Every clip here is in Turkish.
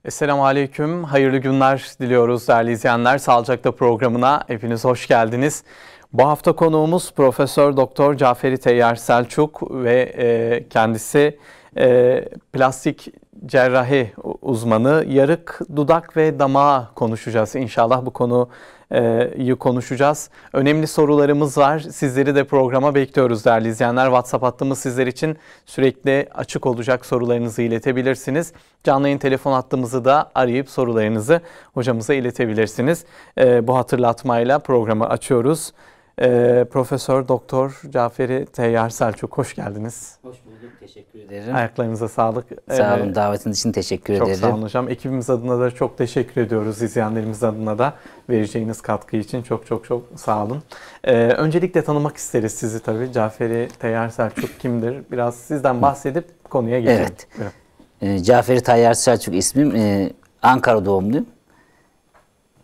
Esselamu Aleyküm, hayırlı günler diliyoruz değerli izleyenler. Sağlıcakla programına hepiniz hoş geldiniz. Bu hafta konuğumuz Profesör Doktor Caferi Teyyar Selçuk ve kendisi plastik cerrahi uzmanı. Yarık, dudak ve damağı konuşacağız. İnşallah bu konuyu konuşacağız. Önemli sorularımız var. Sizleri de programa bekliyoruz değerli izleyenler. WhatsApp hattımız sizler için sürekli açık olacak, sorularınızı iletebilirsiniz. Canlı yayın telefon hattımızı da arayıp sorularınızı hocamıza iletebilirsiniz. Bu hatırlatmayla programı açıyoruz. Profesör Doktor Caferi Teyyar Selçuk, hoş geldiniz. Hoş bulduk, teşekkür ederim. Ayaklarınıza sağlık. Sağ olun, davetiniz için teşekkür ederim. Çok sağ olun hocam. Ekibimiz adına da çok teşekkür ediyoruz. İzleyenlerimiz adına da vereceğiniz katkı için çok sağ olun. Öncelikle tanımak isteriz sizi tabii. Caferi Teyyar Selçuk kimdir? Biraz sizden bahsedip konuya geçelim. Evet. Caferi Teyyar Selçuk ismim. Ankara doğumluyum.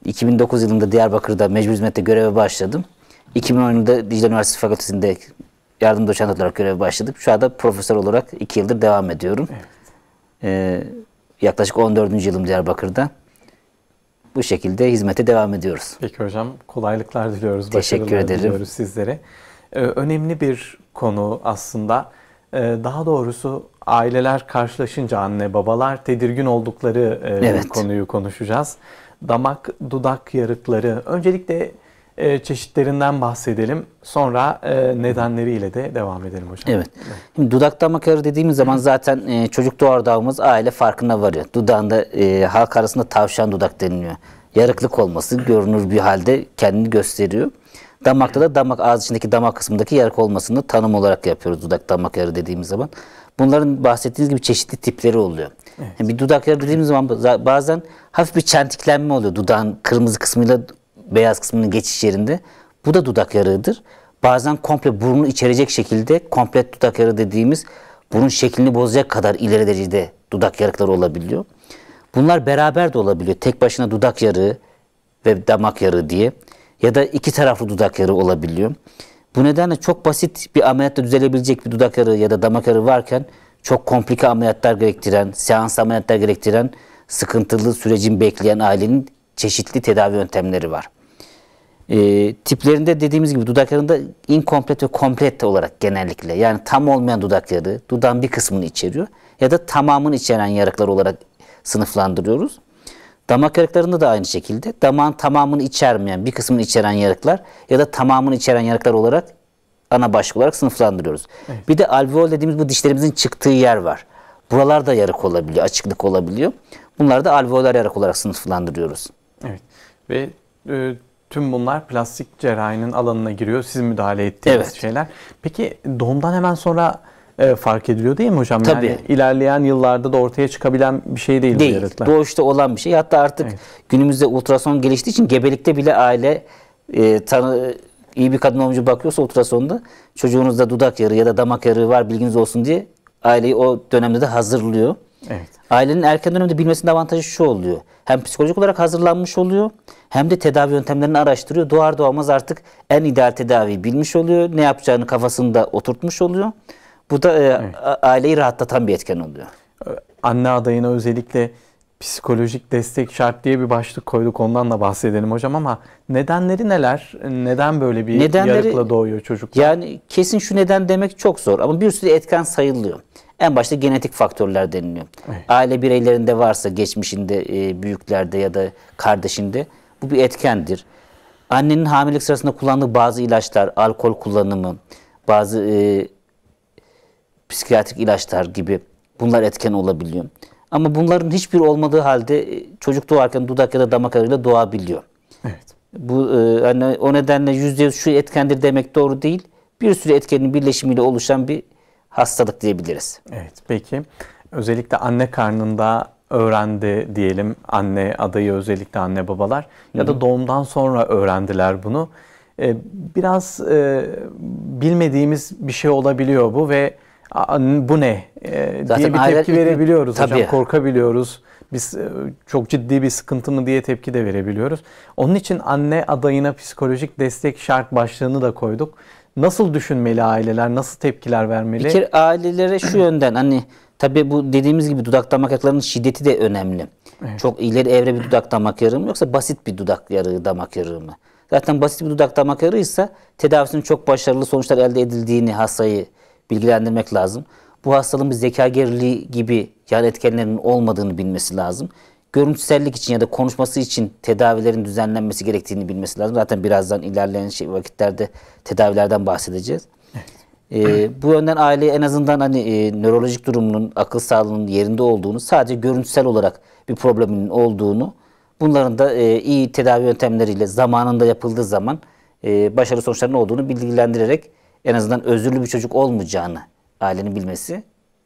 2009 yılında Diyarbakır'da mecbur hizmette göreve başladım. 2010 yılında Dicle Üniversitesi Fakültesi'nde yardım doçent olarak göreve başladık. Şu anda profesör olarak 2 yıldır devam ediyorum. Evet. Yaklaşık 14. yılım Diyarbakır'da. Bu şekilde hizmete devam ediyoruz. Peki hocam, kolaylıklar diliyoruz. Teşekkür ederim. Diliyoruz sizlere. Önemli bir konu aslında. Daha doğrusu aileler karşılaşınca anne babalar tedirgin oldukları evet. konuyu konuşacağız. Damak, dudak yarıkları. Öncelikle çeşitlerinden bahsedelim. Sonra nedenleriyle de devam edelim hocam. Evet. Şimdi dudak damak yarığı dediğimiz zaman zaten çocuk doğardığımız aile farkına varıyor. Dudağında halk arasında tavşan dudak deniliyor. Yarıklık olması görünür bir halde kendini gösteriyor. Damakta da damak ağız içindeki damak kısmındaki yarık olmasını tanım olarak yapıyoruz dudak damak yarığı dediğimiz zaman. Bunların bahsettiğiniz gibi çeşitli tipleri oluyor. Evet. Yani bir dudak yarığı dediğimiz zaman bazen hafif bir çentiklenme oluyor dudağın kırmızı kısmıyla beyaz kısmının geçiş yerinde. Bu da dudak yarığıdır. Bazen komple burnu içerecek şekilde komplet dudak yarığı dediğimiz burun şeklini bozacak kadar ileri derecede dudak yarıkları olabiliyor. Bunlar beraber de olabiliyor. Tek başına dudak yarığı ve damak yarığı diye ya da iki taraflı dudak yarığı olabiliyor. Bu nedenle çok basit bir ameliyatla düzelebilecek bir dudak yarığı ya da damak yarığı varken çok komplike ameliyatlar gerektiren, seans ameliyatlar gerektiren, sıkıntılı sürecin bekleyen ailenin çeşitli tedavi yöntemleri var. Tiplerinde dediğimiz gibi dudak yarığında inkomplet ve komplet olarak genellikle yani tam olmayan dudak yarığı dudağın bir kısmını içeriyor ya da tamamını içeren yarıklar olarak sınıflandırıyoruz. Damak yarıklarında da aynı şekilde damağın tamamını içermeyen bir kısmını içeren yarıklar ya da tamamını içeren yarıklar olarak ana başlık olarak sınıflandırıyoruz. Evet. Bir de alveol dediğimiz bu dişlerimizin çıktığı yer var. Buralarda yarık olabiliyor, açıklık olabiliyor. Bunları da alveolar yarık olarak sınıflandırıyoruz. Evet. Ve tüm bunlar plastik cerrahinin alanına giriyor. Sizin müdahale ettiğiniz evet. şeyler. Peki doğumdan hemen sonra fark ediliyor değil mi hocam? Tabii. Yani ilerleyen yıllarda da ortaya çıkabilen bir şey değil. Değil. Doğuşta olan bir şey. Hatta artık evet. Günümüzde ultrason geliştiği için gebelikte bile aile iyi bir kadın olunca bakıyorsa ultrasonda çocuğunuzda dudak yarığı ya da damak yarığı var bilginiz olsun diye aileyi o dönemde de hazırlıyor. Evet. Ailenin erken dönemde bilmesinin avantajı şu oluyor. Hem psikolojik olarak hazırlanmış oluyor hem de tedavi yöntemlerini araştırıyor. Doğar doğmaz artık en ideal tedaviyi bilmiş oluyor. Ne yapacağını kafasında oturtmuş oluyor. Bu da evet. Aileyi rahatlatan bir etken oluyor. Anne adayına özellikle psikolojik destek şart diye bir başlık koyduk. Ondan da bahsedelim hocam ama nedenleri neler? Neden böyle bir yarıkla doğuyor çocuklar? Yani kesin şu neden demek çok zor ama bir sürü etken sayılıyor. En başta genetik faktörler deniliyor. Evet. Aile bireylerinde varsa geçmişinde büyüklerde ya da kardeşinde bu bir etkendir. Annenin hamilelik sırasında kullandığı bazı ilaçlar, alkol kullanımı, bazı psikiyatrik ilaçlar gibi bunlar etken olabiliyor. Ama bunların hiçbir olmadığı halde çocuk doğarken dudak ya da damak yarığıyla doğabiliyor. Evet. Bu hani o nedenle %100 şu etkendir demek doğru değil. Bir sürü etkenin birleşimiyle oluşan bir hastalık diyebiliriz. Evet, peki. Özellikle anne karnında öğrendi diyelim anne adayı, özellikle anne babalar ya da doğumdan sonra öğrendiler bunu. Biraz bilmediğimiz bir şey olabiliyor bu ve bu ne diye bir tepki verebiliyoruz hocam, korkabiliyoruz. Biz çok ciddi bir sıkıntı mı diye tepki de verebiliyoruz. Onun için anne adayına psikolojik destek şart başlığını da koyduk. Nasıl düşünmeli aileler, nasıl tepkiler vermeli? Bir kere ailelere şu yönden hani tabii bu dediğimiz gibi dudak damak yarıklarının şiddeti de önemli. Evet. Çok ileri evre bir dudak damak yarığı mı yoksa basit bir dudak yarığı damak yarığı mı? Zaten basit bir dudak damak yarığıysa tedavisinin çok başarılı sonuçlar elde edildiğini hastayı bilgilendirmek lazım. Bu hastalığın bir zeka geriliği gibi yan etkenlerinin olmadığını bilmesi lazım. Görüntüsellik için ya da konuşması için tedavilerin düzenlenmesi gerektiğini bilmesi lazım. Zaten birazdan ilerleyen vakitlerde tedavilerden bahsedeceğiz. Bu yönden aileye en azından hani nörolojik durumunun, akıl sağlığının yerinde olduğunu, sadece görüntüsel olarak bir probleminin olduğunu, bunların da iyi tedavi yöntemleriyle zamanında yapıldığı zaman başarılı sonuçların olduğunu bilgilendirerek en azından özürlü bir çocuk olmayacağını ailenin bilmesi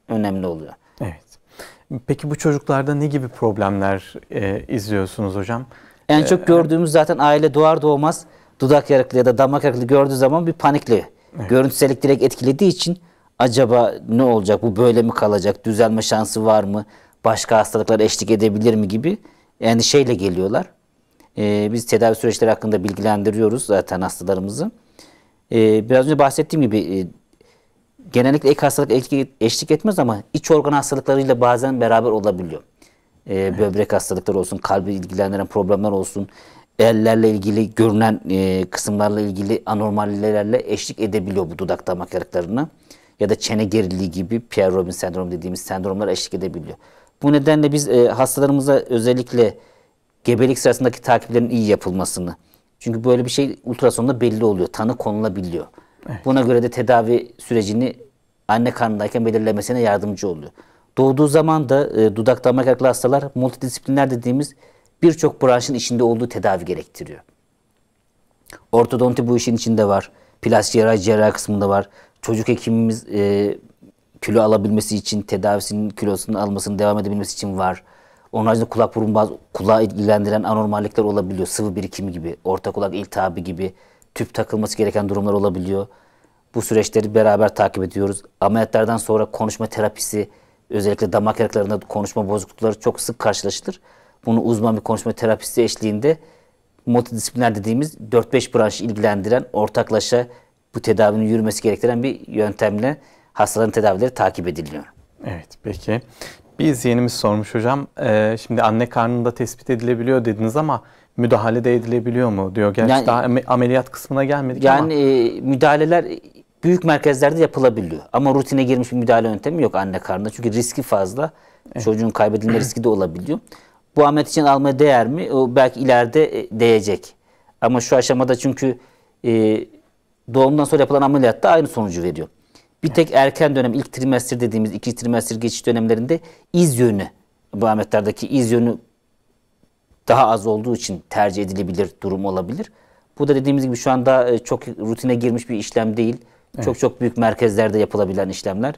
önemli oluyor. Evet. Peki bu çocuklarda ne gibi problemler izliyorsunuz hocam? En çok gördüğümüz zaten aile doğar doğmaz dudak yarıklı ya da damak yarıklı gördüğü zaman bir panikle. Evet. Görüntüsellik direkt etkilediği için acaba ne olacak, bu böyle mi kalacak, düzelme şansı var mı, başka hastalıklar eşlik edebilir mi gibi endişeyle geliyorlar. Biz tedavi süreçleri hakkında bilgilendiriyoruz zaten hastalarımızı. Biraz önce bahsettiğim gibi genellikle ek hastalık eşlik etmez ama iç organ hastalıklarıyla bazen beraber olabiliyor. Böbrek hastalıkları olsun, kalbi ilgilendiren problemler olsun, ellerle ilgili görünen kısımlarla ilgili anormalliklerle eşlik edebiliyor bu dudak damak yarıklarına. Ya da çene geriliği gibi Pierre Robin sendromu dediğimiz sendromlar eşlik edebiliyor. Bu nedenle biz hastalarımıza özellikle gebelik sırasındaki takiplerin iyi yapılmasını, çünkü böyle bir şey ultrasonda belli oluyor, tanı konulabiliyor. Evet. Buna göre de tedavi sürecini anne karnındayken belirlemesine yardımcı oluyor. Doğduğu zaman da dudak damak yarıklı hastalar multidisipliner dediğimiz birçok branşın içinde olduğu tedavi gerektiriyor. Ortodonti bu işin içinde var. Plastik cerrahi kısmında var. Çocuk hekimimiz kilo alabilmesi için, tedavisinin kilosunu almasını devam edebilmesi için var. Onun haricinde kulak burun bazı kulağı ilgilendiren anormallikler olabiliyor. Sıvı birikimi gibi, orta kulak iltihabı gibi, tüp takılması gereken durumlar olabiliyor. Bu süreçleri beraber takip ediyoruz. Ameliyatlardan sonra konuşma terapisi, özellikle damak yarıklarında konuşma bozuklukları çok sık karşılaşılır. Bunu uzman bir konuşma terapisti eşliğinde multidisipliner dediğimiz 4-5 branşı ilgilendiren, ortaklaşa bu tedavinin yürümesi gerektiren bir yöntemle hastaların tedavileri takip ediliyor. Evet, peki. Bir izleyenimiz sormuş hocam. Şimdi anne karnında tespit edilebiliyor dediniz ama müdahale de edilebiliyor mu diyor. Gerçi yani, daha ameliyat kısmına gelmedik ama. Müdahaleler büyük merkezlerde yapılabiliyor. Ama rutine girmiş bir müdahale yöntemi yok anne karnında. Çünkü riski fazla. Evet. Çocuğun kaybedilme riski de olabiliyor. Bu ameliyat için almaya değer mi? O belki ileride değecek. Ama şu aşamada çünkü doğumdan sonra yapılan ameliyat da aynı sonucu veriyor. Bir tek erken dönem, ilk trimester dediğimiz 2 trimester geçiş dönemlerinde iz yönü, bu ameliyatlerdaki iz yönü daha az olduğu için tercih edilebilir durum olabilir. Bu da dediğimiz gibi şu anda çok rutine girmiş bir işlem değil. Evet. Çok büyük merkezlerde yapılabilen işlemler.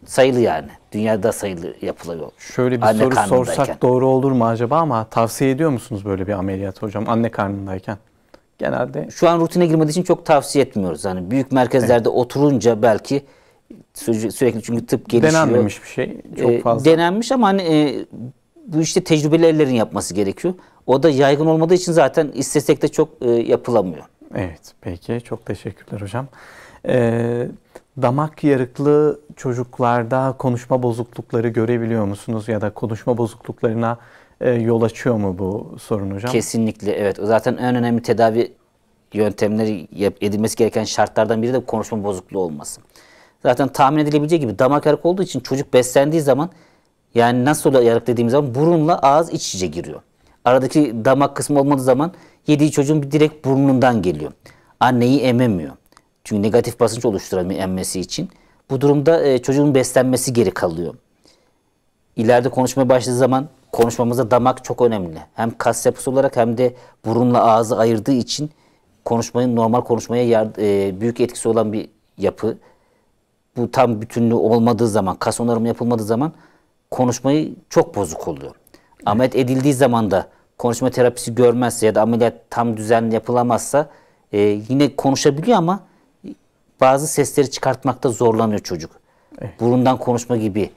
Sayılı yani. Dünyada sayılı yapılıyor. Şöyle bir soru sorsak doğru olur mu acaba, ama tavsiye ediyor musunuz böyle bir ameliyat hocam anne karnındayken? Genelde. Şu an rutine girmediği için çok tavsiye etmiyoruz. Yani büyük merkezlerde oturunca belki sürekli, çünkü tıp gelişiyor. Denenmemiş bir şey. Çok fazla. Denenmiş ama hani bu işte tecrübeli ellerin yapması gerekiyor. O da yaygın olmadığı için zaten istesek de çok yapılamıyor. Evet, peki. Çok teşekkürler hocam. Damak yarıklı çocuklarda konuşma bozuklukları görebiliyor musunuz? Ya da konuşma bozukluklarına yol açıyor mu bu sorun hocam? Kesinlikle evet. Zaten en önemli tedavi yöntemleri edilmesi gereken şartlardan biri de konuşma bozukluğu olması. Zaten tahmin edilebileceği gibi damak yarık olduğu için çocuk beslendiği zaman, yani nasıl yarık dediğimiz zaman burunla ağız iç içe giriyor. Aradaki damak kısmı olmadığı zaman yediği çocuğun direkt burnundan geliyor. Anneyi ememiyor. Çünkü negatif basınç oluşturamıyor emmesi için. Bu durumda çocuğun beslenmesi geri kalıyor. İleride konuşmaya başladığı zaman konuşmamızda damak çok önemli. Hem kas yapısı olarak hem de burunla ağzı ayırdığı için konuşmayı, normal konuşmaya büyük etkisi olan bir yapı. Bu tam bütünlüğü olmadığı zaman, kas onarımı yapılmadığı zaman konuşmayı çok bozuk oluyor. Ameliyat edildiği zaman da konuşma terapisi görmezse ya da ameliyat tam düzenli yapılamazsa yine konuşabiliyor ama bazı sesleri çıkartmakta zorlanıyor çocuk. Evet. Burundan konuşma gibi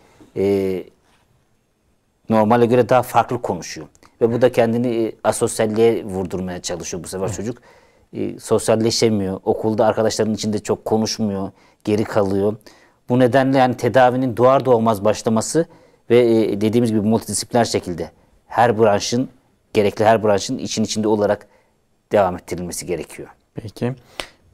normale göre daha farklı konuşuyor. Ve bu da kendini asosyalliğe vurdurmaya çalışıyor bu sefer çocuk. Sosyalleşemiyor. Okulda arkadaşlarının içinde çok konuşmuyor. Geri kalıyor. Bu nedenle yani tedavinin doğar doğmaz başlaması ve dediğimiz gibi multidisipliner şekilde gerekli her branşın için içinde olarak devam ettirilmesi gerekiyor. Peki.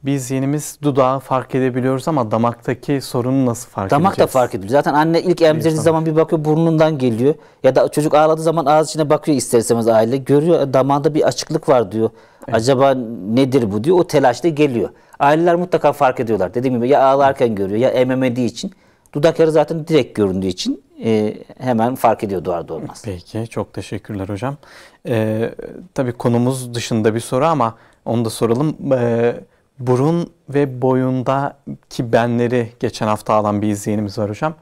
Biz yenimiz dudağı fark edebiliyoruz ama damaktaki sorunu nasıl fark edeceğiz? Damak da fark ediyor. Zaten anne ilk emzirdiği zaman bir bakıyor burnundan geliyor. Ya da çocuk ağladığı zaman ağız içine bakıyor ister istemez aile. Görüyor damağında bir açıklık var diyor. Evet. Acaba nedir bu diyor. O telaşla geliyor. Aileler mutlaka fark ediyorlar. Dediğim gibi ya ağlarken görüyor ya ememediği için. Dudak yarı zaten direkt göründüğü için hemen fark ediyor doğar doğmaz. Peki, çok teşekkürler hocam. Tabii konumuz dışında bir soru ama onu da soralım. Burun ve boyundaki benleri geçen hafta alan bir izleyenimiz var hocam.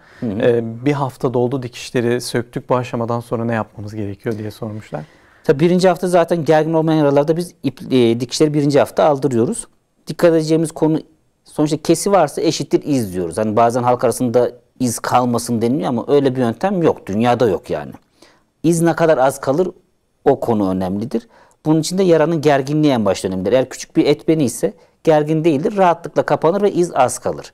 Bir hafta doldu, dikişleri söktük. Bu aşamadan sonra ne yapmamız gerekiyor diye sormuşlar. Tabii birinci hafta zaten gergin olmayan yaralarda biz dikişleri birinci hafta aldırıyoruz. Dikkat edeceğimiz konu, sonuçta kesi varsa eşittir iz diyoruz. Hani bazen halk arasında iz kalmasın deniliyor ama öyle bir yöntem yok. Dünyada yok yani. İz ne kadar az kalır o konu önemlidir. Bunun için de yaranın gerginliği en başta önemlidir. Eğer küçük bir et beni ise gergin değildir. Rahatlıkla kapanır ve iz az kalır.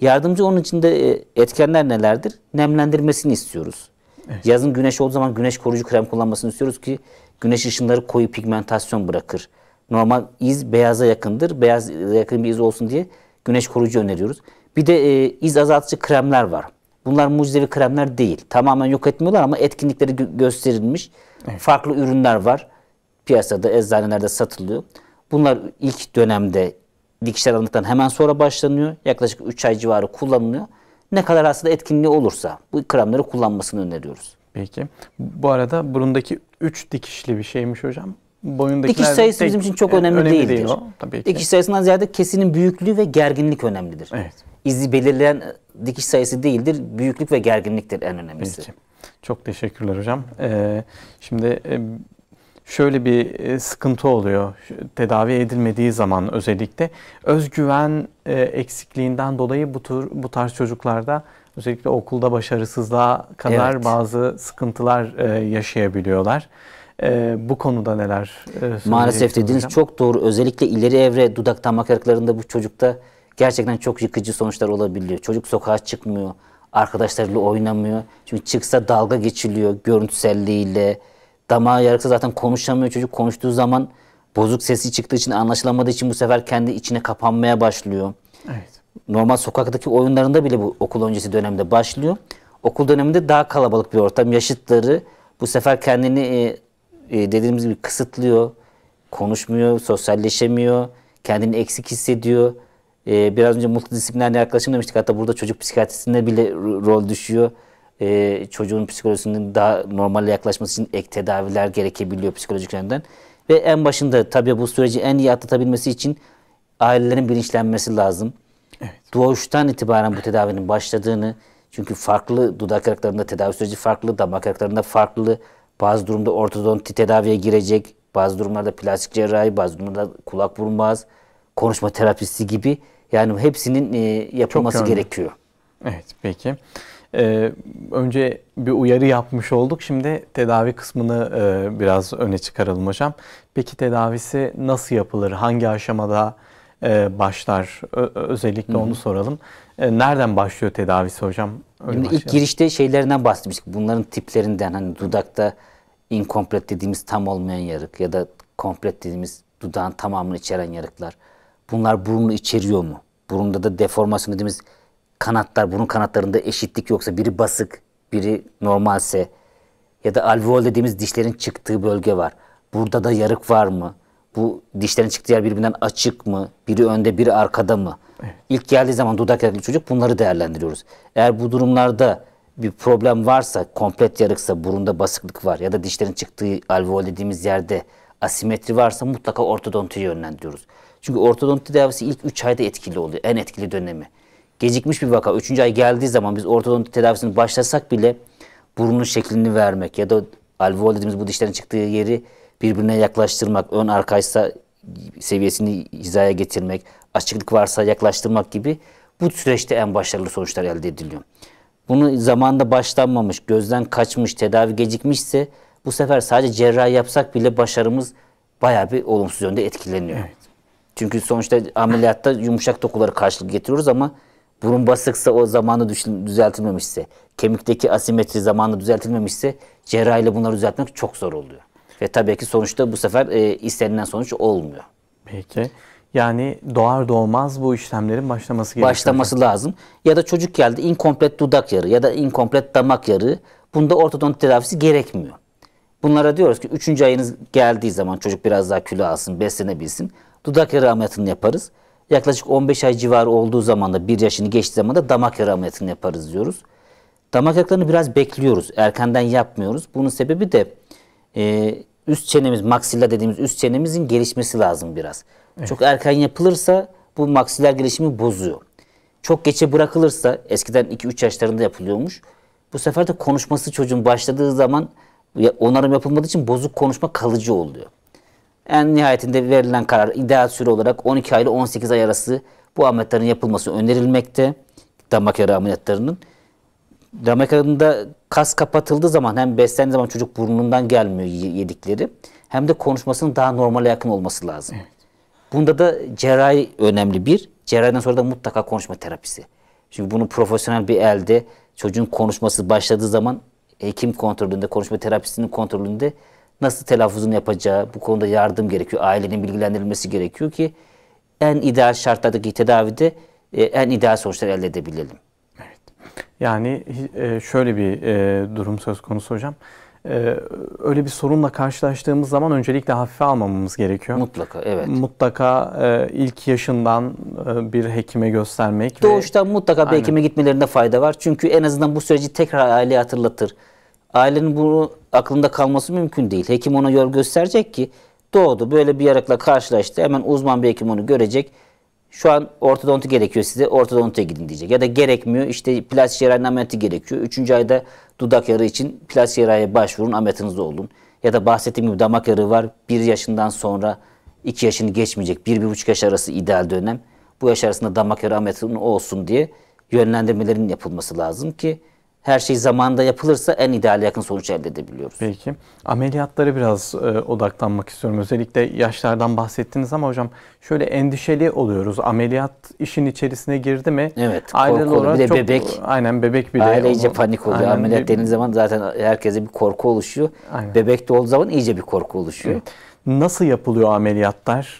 Yardımcı onun için de etkenler nelerdir? Nemlendirmesini istiyoruz. Evet. Yazın güneş olduğu zaman güneş koruyucu krem kullanmasını istiyoruz ki güneş ışınları koyu pigmentasyon bırakır. Normal iz beyaza yakındır. Beyaza yakın bir iz olsun diye güneş koruyucu öneriyoruz. Bir de iz azaltıcı kremler var. Bunlar mucizevi kremler değil. Tamamen yok etmiyorlar ama etkinlikleri gösterilmiş. Evet. Farklı ürünler var. Piyasada, eczanelerde satılıyor. Bunlar ilk dönemde dikişler alındıktan hemen sonra başlanıyor. Yaklaşık 3 ay civarı kullanılıyor. Ne kadar hastada etkinliği olursa bu kremleri kullanmasını öneriyoruz. Peki. Bu arada burundaki 3 dikişli bir şeymiş hocam. Dikiş sayısı bizim için çok önemli değildir. Değil o, tabii ki. Dikiş sayısından ziyade kesinin büyüklüğü ve gerginlik önemlidir. Evet. İzi belirleyen dikiş sayısı değildir. Büyüklük ve gerginliktir en önemlisi. Peki. Çok teşekkürler hocam. Şimdi şöyle bir sıkıntı oluyor. Tedavi edilmediği zaman özellikle özgüven eksikliğinden dolayı bu tarz çocuklarda özellikle okulda başarısızlığa kadar evet, bazı sıkıntılar yaşayabiliyorlar. Bu konuda neler maalesef dediğiniz hocam? Çok doğru. Özellikle ileri evre dudak damak yarıklarında bu çocukta gerçekten çok yıkıcı sonuçlar olabiliyor. Çocuk sokağa çıkmıyor, arkadaşlarıyla oynamıyor. Çünkü çıksa dalga geçiliyor görüntüselliğiyle. Damağı yarıksa zaten konuşamıyor. Çocuk konuştuğu zaman bozuk sesi çıktığı için, anlaşılamadığı için bu sefer kendi içine kapanmaya başlıyor. Evet. Normal sokaktaki oyunlarında bile bu okul öncesi dönemde başlıyor. Okul döneminde daha kalabalık bir ortam. Yaşıtları bu sefer kendini dediğimiz gibi kısıtlıyor. Konuşmuyor, sosyalleşemiyor. Kendini eksik hissediyor. Biraz önce multidisipliner yaklaşım demiştik. Hatta burada çocuk psikiyatrisinde bile rol düşüyor. Çocuğun psikolojisinin daha normale yaklaşması için ek tedaviler gerekebiliyor psikolojik yönden. Ve en başında tabii bu süreci en iyi atlatabilmesi için ailelerin bilinçlenmesi lazım. Evet. Doğuştan itibaren bu tedavinin başladığını, çünkü farklı dudak yarıklarında tedavi süreci farklı, damak yarıklarında farklı. Bazı durumda ortodonti tedaviye girecek, bazı durumlarda plastik cerrahi, bazı durumlarda kulak burun boğaz, konuşma terapisi gibi. Yani hepsinin yapılması gerekiyor. Evet, peki. Önce bir uyarı yapmış olduk. Şimdi tedavi kısmını biraz öne çıkaralım hocam. Peki tedavisi nasıl yapılır? Hangi aşamada başlar? Özellikle onu soralım. Nereden başlıyor tedavisi hocam? Şimdi ilk girişte şeylerinden bahsetmiştik. Bunların tiplerinden, hani dudakta inkomplet dediğimiz tam olmayan yarık ya da komplet dediğimiz dudağın tamamını içeren yarıklar. Bunlar burnu içeriyor mu? Burunda da deformasyon dediğimiz kanatlar, burun kanatlarında eşitlik yoksa, biri basık, biri normalse, ya da alveol dediğimiz dişlerin çıktığı bölge var. Burada da yarık var mı? Bu dişlerin çıktığı yer birbirinden açık mı? Biri önde, biri arkada mı? Evet. İlk geldiği zaman dudak yarıklı çocuk bunları değerlendiriyoruz. Eğer bu durumlarda bir problem varsa, komplet yarıksa, burunda basıklık var ya da dişlerin çıktığı alveol dediğimiz yerde asimetri varsa mutlaka ortodontiye yönlendiriyoruz. Çünkü ortodonti tedavisi ilk 3 ayda etkili oluyor. En etkili dönemi. Gecikmiş bir vaka 3. ay geldiği zaman biz ortodonti tedavisini başlasak bile burnun şeklini vermek ya da alveol dediğimiz bu dişlerin çıktığı yeri birbirine yaklaştırmak, ön arkaysa seviyesini hizaya getirmek, açıklık varsa yaklaştırmak gibi bu süreçte en başarılı sonuçlar elde ediliyor. Bunu zamanında başlanmamış, gözden kaçmış, tedavi gecikmişse bu sefer sadece cerrahi yapsak bile başarımız bayağı bir olumsuz yönde etkileniyor. Evet. Çünkü sonuçta ameliyatta yumuşak dokuları karşılık getiriyoruz ama burun basıksa o zamanında düzeltilmemişse, kemikteki asimetri zamanında düzeltilmemişse cerrahiyle bunları düzeltmek çok zor oluyor. Ve tabii ki sonuçta bu sefer istenilen sonuç olmuyor. Peki. Yani doğar doğmaz bu işlemlerin başlaması gerekiyor. Başlaması lazım. Ya da çocuk geldi inkomplet dudak yarığı ya da inkomplet damak yarığı. Bunda ortodonti tedavisi gerekmiyor. Bunlara diyoruz ki 3. ayınız geldiği zaman çocuk biraz daha kilo alsın, beslenebilsin. Dudak yarığı ameliyatını yaparız. Yaklaşık 15 ay civarı olduğu zaman da 1 yaşını geçtiği zaman da damak yarığı ameliyatını yaparız diyoruz. Damak yarıklarını biraz bekliyoruz. Erkenden yapmıyoruz. Bunun sebebi de üst çenemiz, maksilla dediğimiz üst çenemizin gelişmesi lazım biraz. Evet. Çok erken yapılırsa bu maksiller gelişimi bozuyor. Çok geçe bırakılırsa, eskiden 2-3 yaşlarında yapılıyormuş. Bu sefer de konuşması çocuğun başladığı zaman onarım yapılmadığı için bozuk konuşma kalıcı oluyor. En nihayetinde verilen karar ideal süre olarak 12 ay ile 18 ay arası bu ameliyatların yapılması önerilmekte. Damak yarığı ameliyatlarının. Damak yarığında kas kapatıldığı zaman hem beslendiği zaman çocuk burnundan gelmiyor yedikleri, hem de konuşmasının daha normale yakın olması lazım. Evet. Bunda da cerrahi önemli bir. Cerrahiden sonra da mutlaka konuşma terapisi. Çünkü bunu profesyonel bir elde çocuğun konuşması başladığı zaman hekim kontrolünde, konuşma terapisinin kontrolünde nasıl telaffuzunu yapacağı, bu konuda yardım gerekiyor. Ailenin bilgilendirilmesi gerekiyor ki en ideal şartlardaki tedavide en ideal sonuçlar elde edebilelim. Evet. Yani şöyle bir durum söz konusu hocam. Öyle bir sorunla karşılaştığımız zaman öncelikle hafife almamamız gerekiyor. Mutlaka, evet. Mutlaka ilk yaşından bir hekime göstermek. Doğuştan mutlaka bir hekime gitmelerinde fayda var. Çünkü en azından bu süreci tekrar aileye hatırlatır. Ailenin bunu aklında kalması mümkün değil. Hekim ona yol gösterecek ki doğdu, böyle bir yarıkla karşılaştı. Hemen uzman bir hekim onu görecek. Şu an ortodonti gerekiyor size, ortodontiye gidin diyecek. Ya da gerekmiyor, işte plastik cerrahi ameliyatı gerekiyor. 3. ayda dudak yarığı için plastik cerrahiye başvurun, ameliyatınızda olun. Ya da bahsettiğim gibi damak yarığı var. 1 yaşından sonra 2 yaşını geçmeyecek. 1-1,5 yaş arası ideal dönem. Bu yaş arasında damak yarığı ameliyatının olsun diye yönlendirmelerin yapılması lazım ki her şey zamanında yapılırsa en ideal yakın sonuç elde edebiliyoruz. Peki. Ameliyatlara biraz odaklanmak istiyorum. Özellikle yaşlardan bahsettiniz ama hocam şöyle endişeli oluyoruz. Ameliyat işin içerisine girdi mi? Evet. Korkulu. Bir de bebek. Aynen, bebek bile. Aile iyice panik oluyor. Aynen, ameliyat dediğiniz zaman zaten herkese bir korku oluşuyor. Aynen. Bebek de olduğu zaman iyice bir korku oluşuyor. Evet. Nasıl yapılıyor ameliyatlar?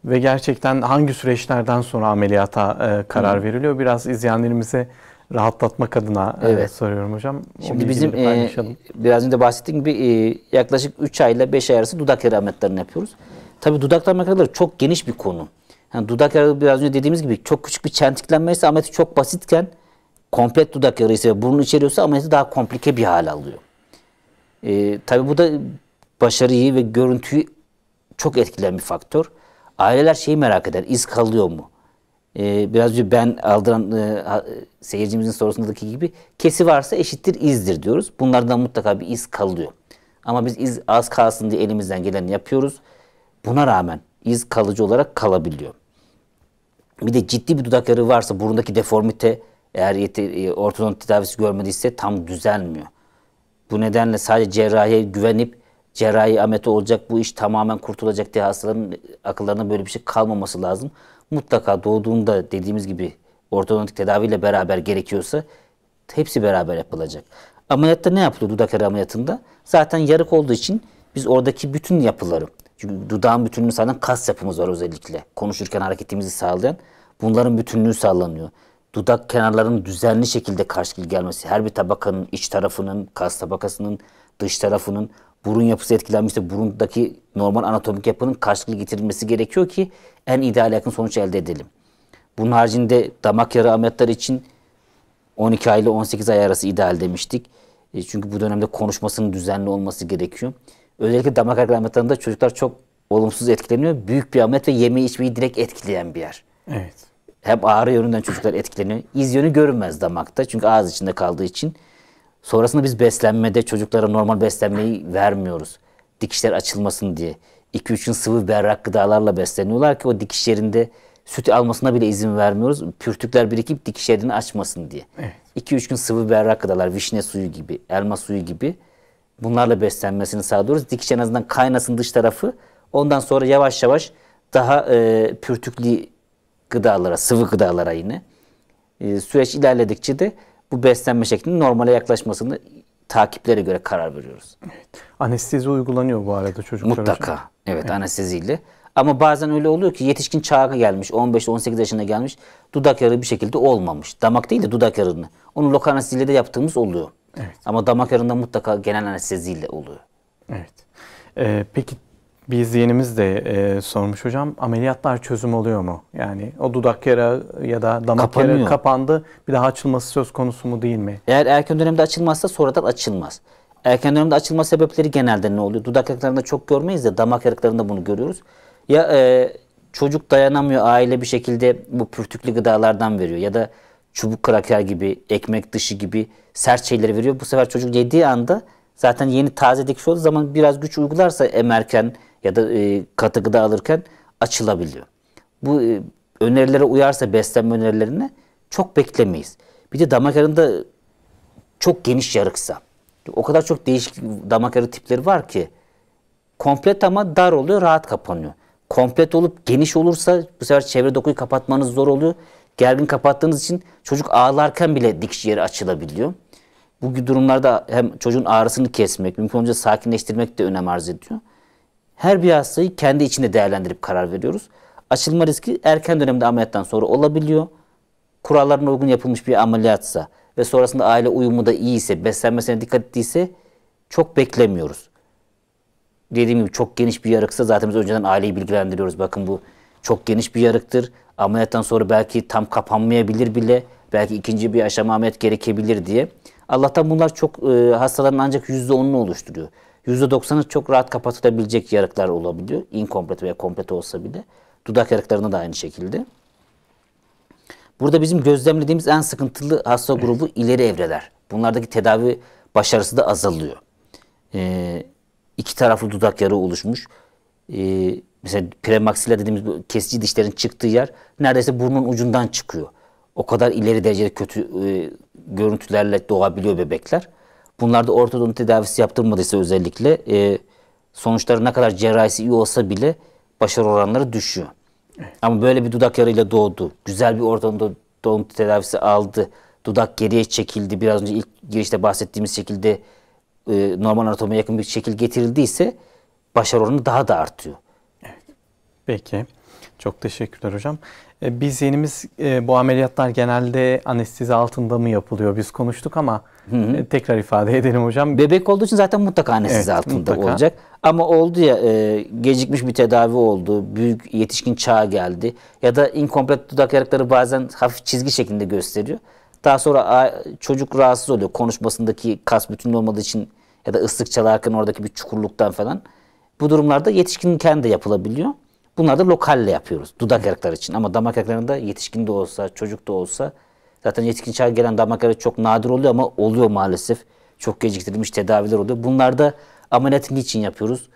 Ve gerçekten hangi süreçlerden sonra ameliyata karar veriliyor? Biraz izleyenlerimize rahatlatmak adına soruyorum hocam. Şimdi bizim biraz önce bahsettiğim gibi yaklaşık 3 ay ile 5 ay arası dudak yarığı ameliyatlarını yapıyoruz. Tabii dudak ameliyatları çok geniş bir konu. Yani dudak yarığı biraz önce dediğimiz gibi çok küçük bir çentiklenmeyse ameliyatı çok basitken komplet dudak yarığı ise ve burnu içeriyorsa ameliyatı daha komplike bir hal alıyor. Tabii bu da başarıyı ve görüntüyü çok etkileyen bir faktör. Aileler şeyi merak eder, iz kalıyor mu? Biraz önce ben aldıran seyircimizin sorusundaki gibi kesi varsa eşittir izdir diyoruz. Bunlardan mutlaka bir iz kalıyor. Ama biz iz az kalsın diye elimizden geleni yapıyoruz. Buna rağmen iz kalıcı olarak kalabiliyor. Bir de ciddi bir dudak yarığı varsa burundaki deformite eğer ortodonti tedavisi görmediyse tam düzelmiyor. Bu nedenle sadece cerrahiye güvenip cerrahi ameliyatı olacak, bu iş tamamen kurtulacak diye hastaların akıllarına böyle bir şey kalmaması lazım. Mutlaka doğduğunda dediğimiz gibi ortodontik tedaviyle beraber gerekiyorsa hepsi beraber yapılacak. Ameliyatta ne yapılıyor dudak yarığı ameliyatında? Zaten yarık olduğu için biz oradaki bütün yapıları, çünkü dudağın bütünlüğünü sağlayan kas yapımız var özellikle. Konuşurken hareketimizi sağlayan bunların bütünlüğü sağlanıyor. Dudak kenarlarının düzenli şekilde karşılıklı gelmesi, her bir tabakanın iç tarafının, kas tabakasının, dış tarafının, burun yapısı etkilenmişse burundaki normal anatomik yapının karşılıklı getirilmesi gerekiyor ki en ideal yakın sonuç elde edelim. Bunun haricinde damak yarığı ameliyatları için 12 ay ile 18 ay arası ideal demiştik. Çünkü bu dönemde konuşmasının düzenli olması gerekiyor. Özellikle damak yarığı ameliyatlarında çocuklar çok olumsuz etkileniyor. Büyük bir ameliyat ve yemeği içmeyi direkt etkileyen bir yer. Evet. Hep ağrı yönünden çocuklar etkileniyor. İz yönü görünmez damakta çünkü ağız içinde kaldığı için. Sonrasında biz beslenmede çocuklara normal beslenmeyi vermiyoruz. Dikişler açılmasın diye. 2-3 gün sıvı berrak gıdalarla besleniyorlar ki o dikişlerinde süt almasına bile izin vermiyoruz. Pürtükler birikip dikişlerini açmasın diye. Evet. 2-3 gün sıvı berrak gıdalar, vişne suyu gibi, elma suyu gibi bunlarla beslenmesini sağlıyoruz. Dikiş en azından kaynasın dış tarafı. Ondan sonra yavaş yavaş daha pürtüklü gıdalara, sıvı gıdalara yine Süreç ilerledikçe de bu beslenme şeklinin normale yaklaşmasını takiplere göre karar veriyoruz. Evet. Anestezi uygulanıyor bu arada çocuklar Mutlaka. hocam. Evet, anesteziyle. Ama bazen öyle oluyor ki yetişkin çağa gelmiş, 15-18 yaşına gelmiş, dudak yarığı bir şekilde olmamış. Damak değil de dudak yarığını. Onu lokal anesteziyle de yaptığımız oluyor. Evet. Ama damak yarığında mutlaka genel anesteziyle oluyor. Evet. Peki bir izleyenimiz de sormuş hocam, ameliyatlar çözüm oluyor mu? Yani o dudak yarağı ya da damak yarağı kapandı, bir daha açılması söz konusu mu değil mi? Eğer erken dönemde açılmazsa sonradan açılmaz. Erken dönemde açılma sebepleri genelde ne oluyor? Dudak yarıklarında çok görmeyiz de damak yarıklarında bunu görüyoruz. Ya çocuk dayanamıyor, aile bir şekilde bu pürtüklü gıdalardan veriyor ya da çubuk kraker gibi, ekmek dışı gibi sert şeyleri veriyor. Bu sefer çocuk yediği anda zaten yeni taze dikiş olduğu zaman biraz güç uygularsa emerken ya da katı gıda alırken açılabiliyor. Bu önerilere uyarsa, beslenme önerilerine çok beklemeyiz. Bir de damak yarığında çok geniş yarıksa, o kadar çok değişik damak yarığı tipleri var ki komplet ama dar oluyor, rahat kapanıyor. Komplet olup geniş olursa bu sefer çevre dokuyu kapatmanız zor oluyor. Gergin kapattığınız için çocuk ağlarken bile dikiş yeri açılabiliyor. Bu durumlarda hem çocuğun ağrısını kesmek, mümkün olunca sakinleştirmek de önem arz ediyor. Her bir hastayı kendi içinde değerlendirip karar veriyoruz. Açılma riski erken dönemde ameliyattan sonra olabiliyor. Kurallarına uygun yapılmış bir ameliyatsa ve sonrasında aile uyumu da iyiyse, beslenmesine dikkat ettiyse çok beklemiyoruz. Dediğim gibi çok geniş bir yarıksa zaten biz önceden aileyi bilgilendiriyoruz. Bakın bu çok geniş bir yarıktır. Ameliyattan sonra belki tam kapanmayabilir bile. Belki ikinci bir aşama ameliyat gerekebilir diye. Allah'tan bunlar çok hastaların ancak %10'unu oluşturuyor. %90'ı çok rahat kapatılabilecek yarıklar olabiliyor. İnkomplet veya komplet olsa bile. Dudak yarıklarında da aynı şekilde. Burada bizim gözlemlediğimiz en sıkıntılı hasta grubu ileri evreler. Bunlardaki tedavi başarısı da azalıyor. İki taraflı dudak yarığı oluşmuş. Mesela premaksilla dediğimiz bu kesici dişlerin çıktığı yer neredeyse burnun ucundan çıkıyor. O kadar ileri derecede kötü görüntülerle doğabiliyor bebekler. Bunlarda ortodonti tedavisi yaptırmadıysa özellikle sonuçları ne kadar cerrahisi iyi olsa bile başarı oranları düşüyor. Evet. Ama böyle bir dudak yarığıyla doğdu. Güzel bir ortodonti tedavisi aldı. Dudak geriye çekildi. Biraz önce ilk girişte bahsettiğimiz şekilde normal anatomiye yakın bir şekil getirildiyse başarı oranı daha da artıyor. Evet. Peki. Çok teşekkürler hocam. Biz yenimiz bu ameliyatlar genelde anestezi altında mı yapılıyor? Biz konuştuk ama tekrar ifade edelim hocam. Bebek olduğu için zaten mutlaka anestezi altında olacak. Ama oldu ya gecikmiş bir tedavi oldu, büyük yetişkin çağa geldi ya da inkomplet dudak yarıkları bazen hafif çizgi şeklinde gösteriyor. Daha sonra çocuk rahatsız oluyor konuşmasındaki kas bütünlüğü olmadığı için ya da ıslık çalarken oradaki bir çukurluktan falan. Bu durumlarda yetişkinken de yapılabiliyor. Bunları da lokalle yapıyoruz dudak yarıkları için. Ama damak yarıklarında yetişkin de olsa, çocuk da olsa zaten yetişkin çağa gelen damak yarığı çok nadir oluyor ama oluyor maalesef. Çok geciktirilmiş tedaviler oluyor. Bunlarda ameliyatı niçin yapıyoruz?